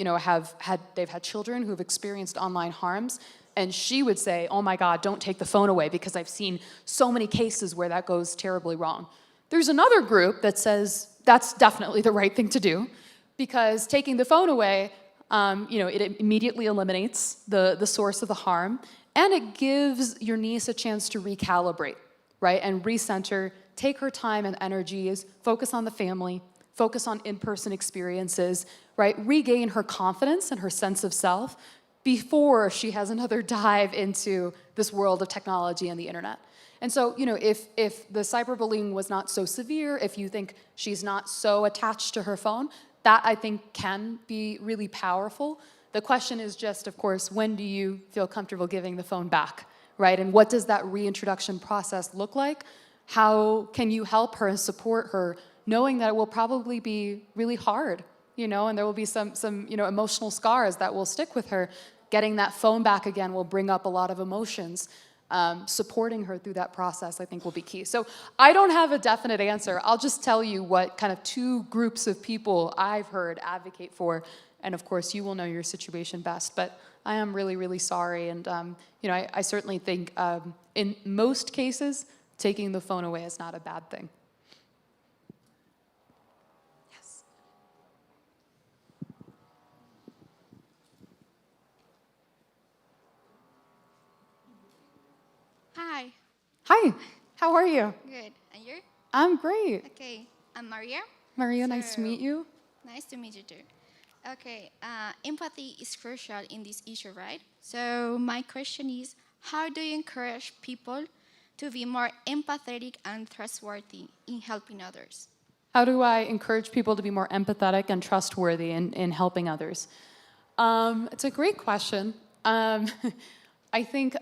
they've had children who have experienced online harms. And she would say, oh my God, don't take the phone away, because I've seen so many cases where that goes terribly wrong. There's another group that says that's definitely the right thing to do, because taking the phone away, it immediately eliminates the source of the harm, and it gives your niece a chance to recalibrate, right, and recenter, take her time and energies, focus on the family, focus on in-person experiences, right, regain her confidence and her sense of self before she has another dive into this world of technology and the internet. And so, if the cyberbullying was not so severe, if you think she's not so attached to her phone, that I think can be really powerful. The question is just, of course, when do you feel comfortable giving the phone back, right? And what does that reintroduction process look like? How can you help her and support her, knowing that it will probably be really hard, and there will be some emotional scars that will stick with her. Getting that phone back again will bring up a lot of emotions. Supporting her through that process, I think, will be key. So I don't have a definite answer. I'll just tell you what kind of two groups of people I've heard advocate for. And of course, you will know your situation best. But I am really, really sorry. And I certainly think in most cases, taking the phone away is not a bad thing. Yes. Hi. Hi. How are you? Good. And you? I'm great. Okay. I'm Maria. Maria, nice to meet you. Nice to meet you too. Okay. Empathy is crucial in this issue, right? So my question is, how do you encourage people to be more empathetic and trustworthy in helping others? How do I encourage people to be more empathetic and trustworthy in helping others? It's a great question. I think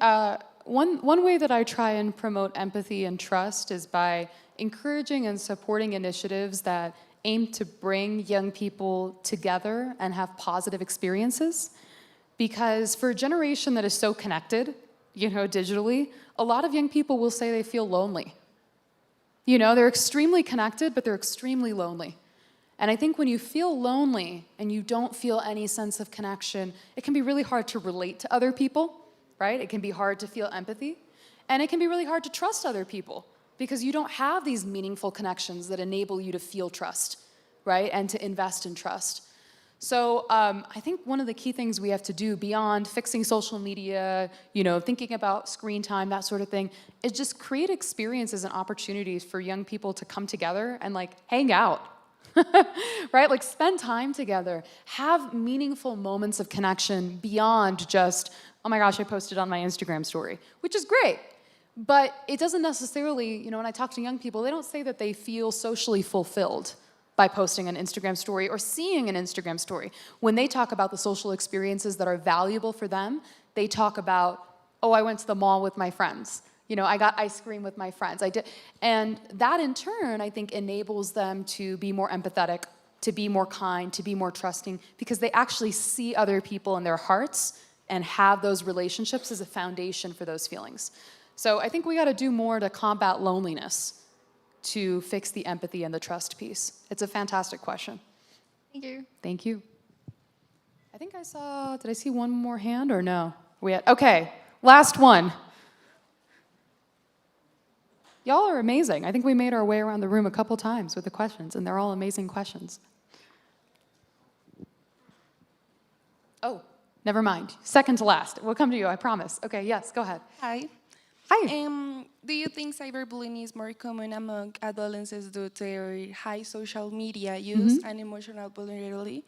one way that I try and promote empathy and trust is by encouraging and supporting initiatives that aim to bring young people together and have positive experiences. Because for a generation that is so connected, digitally, a lot of young people will say they feel lonely. They're extremely connected, but they're extremely lonely. And I think when you feel lonely and you don't feel any sense of connection, it can be really hard to relate to other people, right? It can be hard to feel empathy. And it can be really hard to trust other people because you don't have these meaningful connections that enable you to feel trust, right? And to invest in trust. So I think one of the key things we have to do beyond fixing social media, thinking about screen time, that sort of thing, is just create experiences and opportunities for young people to come together and hang out, right? Spend time together, have meaningful moments of connection beyond just, oh my gosh, I posted on my Instagram story, which is great. But it doesn't necessarily, when I talk to young people, they don't say that they feel socially fulfilled by posting an Instagram story or seeing an Instagram story. When they talk about the social experiences that are valuable for them, they talk about, oh, I went to the mall with my friends. I got ice cream with my friends. I did. And that in turn, I think, enables them to be more empathetic, to be more kind, to be more trusting, because they actually see other people in their hearts and have those relationships as a foundation for those feelings. So I think we got to do more to combat loneliness, to fix the empathy and the trust piece. It's a fantastic question. Thank you. Thank you. I think did I see one more hand or no? Okay, last one. Y'all are amazing. I think we made our way around the room a couple times with the questions, and they're all amazing questions. Oh, never mind. Second to last. We'll come to you, I promise. Okay, yes, go ahead. Hi. Hi. Do you think cyberbullying is more common among adolescents due to their high social media use and emotional vulnerability?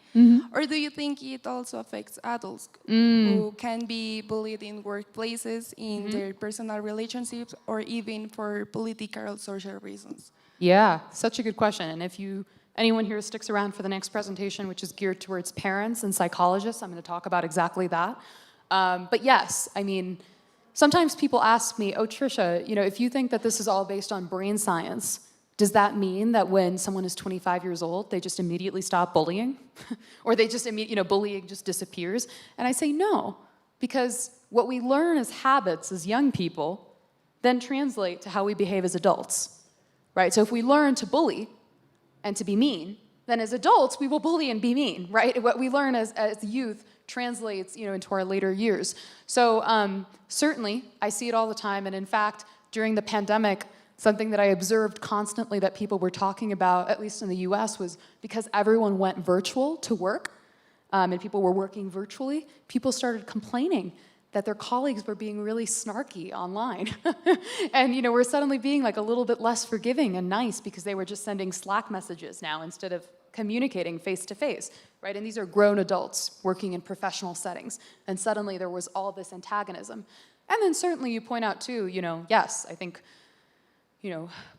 Or do you think it also affects adults who can be bullied in workplaces, in their personal relationships, or even for political or social reasons? Yeah, such a good question. And if anyone here sticks around for the next presentation, which is geared towards parents and psychologists, I'm going to talk about exactly that. But yes, I mean, sometimes people ask me, oh, Trisha, if you think that this is all based on brain science, does that mean that when someone is 25 years old, they just immediately stop bullying? Or they just bullying just disappears? And I say no, because what we learn as habits as young people then translate to how we behave as adults, right? So if we learn to bully and to be mean, then as adults, we will bully and be mean, right? What we learn as youth translates, into our later years. So certainly, I see it all the time. And in fact, during the pandemic, something that I observed constantly that people were talking about, at least in the US, was because everyone went virtual to work, and people were working virtually, people started complaining that their colleagues were being really snarky online. And, we're suddenly being like a little bit less forgiving and nice because they were just sending Slack messages now instead of communicating face-to-face, right? And these are grown adults working in professional settings. And suddenly there was all this antagonism. And then certainly you point out too, yes, I think,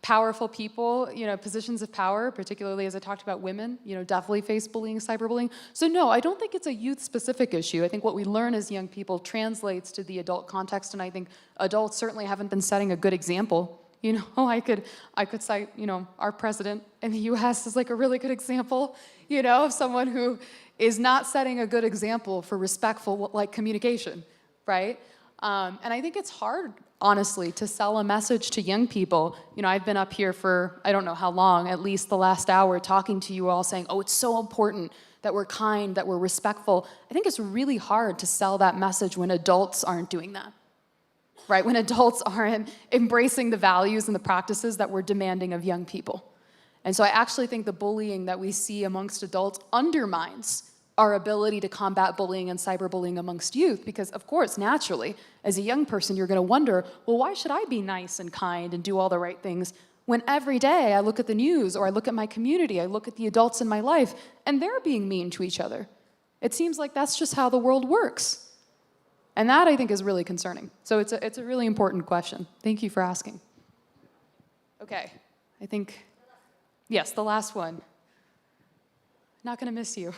powerful people, positions of power, particularly as I talked about women, definitely face bullying, cyberbullying. So no, I don't think it's a youth-specific issue. I think what we learn as young people translates to the adult context, and I think adults certainly haven't been setting a good example. I could cite, our president in the US is like a really good example, of someone who is not setting a good example for respectful, communication, right? And I think it's hard, honestly, to sell a message to young people. I've been up here for, I don't know how long, at least the last hour, talking to you all saying, oh, it's so important that we're kind, that we're respectful. I think it's really hard to sell that message when adults aren't doing that. Right, when adults aren't embracing the values and the practices that we're demanding of young people. And so I actually think the bullying that we see amongst adults undermines our ability to combat bullying and cyberbullying amongst youth, because of course, naturally, as a young person, you're gonna wonder, well, why should I be nice and kind and do all the right things when every day I look at the news or I look at my community, I look at the adults in my life, and they're being mean to each other? It seems like that's just how the world works. And that, I think, is really concerning. So it's a really important question. Thank you for asking. Okay, I think, yes, the last one. Not gonna miss you.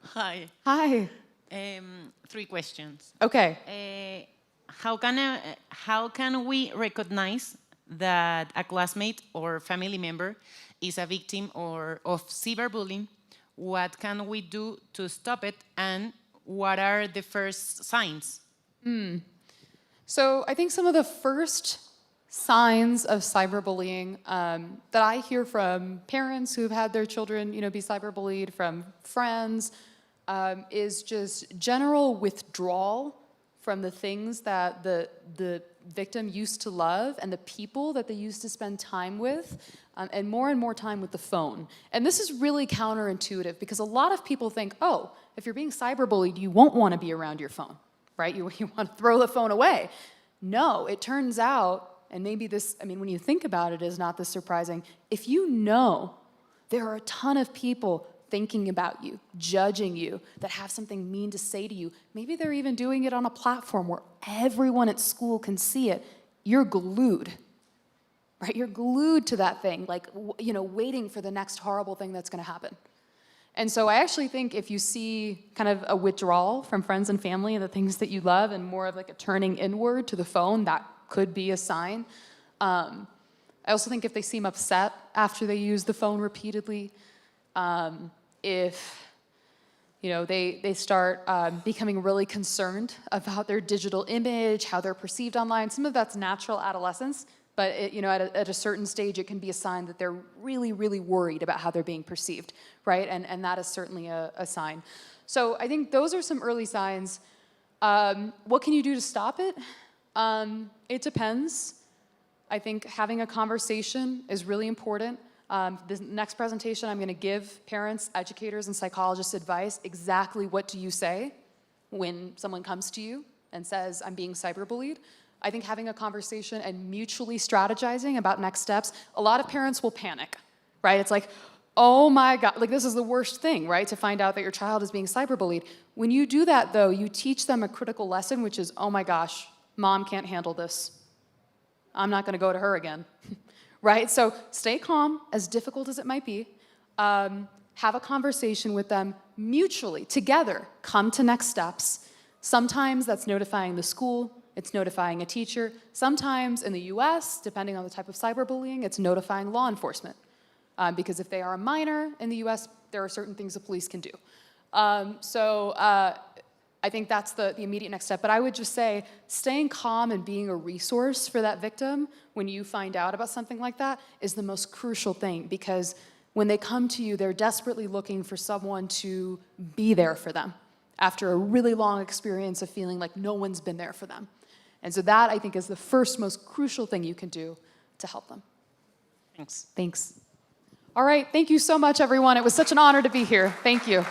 Hi. Hi. 3 questions. Okay. How can we recognize that a classmate or family member is a victim of cyberbullying? What can we do to stop it, and what are the first signs? So I think some of the first signs of cyberbullying that I hear from parents who've had their children, be cyberbullied, from friends, is just general withdrawal from the things that the victim used to love and the people that they used to spend time with, and more time with the phone. And this is really counterintuitive because a lot of people think, oh, if you're being cyberbullied, you won't want to be around your phone, right? You want to throw the phone away. No, it turns out, and maybe this, when you think about it, is not this surprising. If you know there are a ton of people thinking about you, judging you, that have something mean to say to you, maybe they're even doing it on a platform where everyone at school can see it, you're glued, right? You're glued to that thing, waiting for the next horrible thing that's gonna happen. And so I actually think if you see kind of a withdrawal from friends and family and the things that you love, and more of like a turning inward to the phone, that could be a sign. I also think if they seem upset after they use the phone repeatedly, if they start becoming really concerned about their digital image, how they're perceived online. Some of that's natural adolescence, but at a certain stage, it can be a sign that they're really, really worried about how they're being perceived, right? And that is certainly a sign. So I think those are some early signs. What can you do to stop it? It depends. I think having a conversation is really important. This next presentation, I'm going to give parents, educators, and psychologists advice. Exactly what do you say when someone comes to you and says, I'm being cyberbullied? I think having a conversation and mutually strategizing about next steps, a lot of parents will panic, right? It's like, oh my God, like this is the worst thing, right? To find out that your child is being cyberbullied. When you do that though, you teach them a critical lesson, which is, oh my gosh, mom can't handle this. I'm not gonna go to her again, right? So stay calm, as difficult as it might be. Have a conversation with them mutually, together, come to next steps. Sometimes that's notifying the school, it's notifying a teacher. Sometimes in the US, depending on the type of cyberbullying, it's notifying law enforcement. Because if they are a minor in the US, there are certain things the police can do. I think that's the immediate next step. But I would just say staying calm and being a resource for that victim when you find out about something like that is the most crucial thing, because when they come to you, they're desperately looking for someone to be there for them after a really long experience of feeling like no one's been there for them. And so that, I think, is the first most crucial thing you can do to help them. Thanks. Thanks. All right, thank you so much, everyone. It was such an honor to be here. Thank you.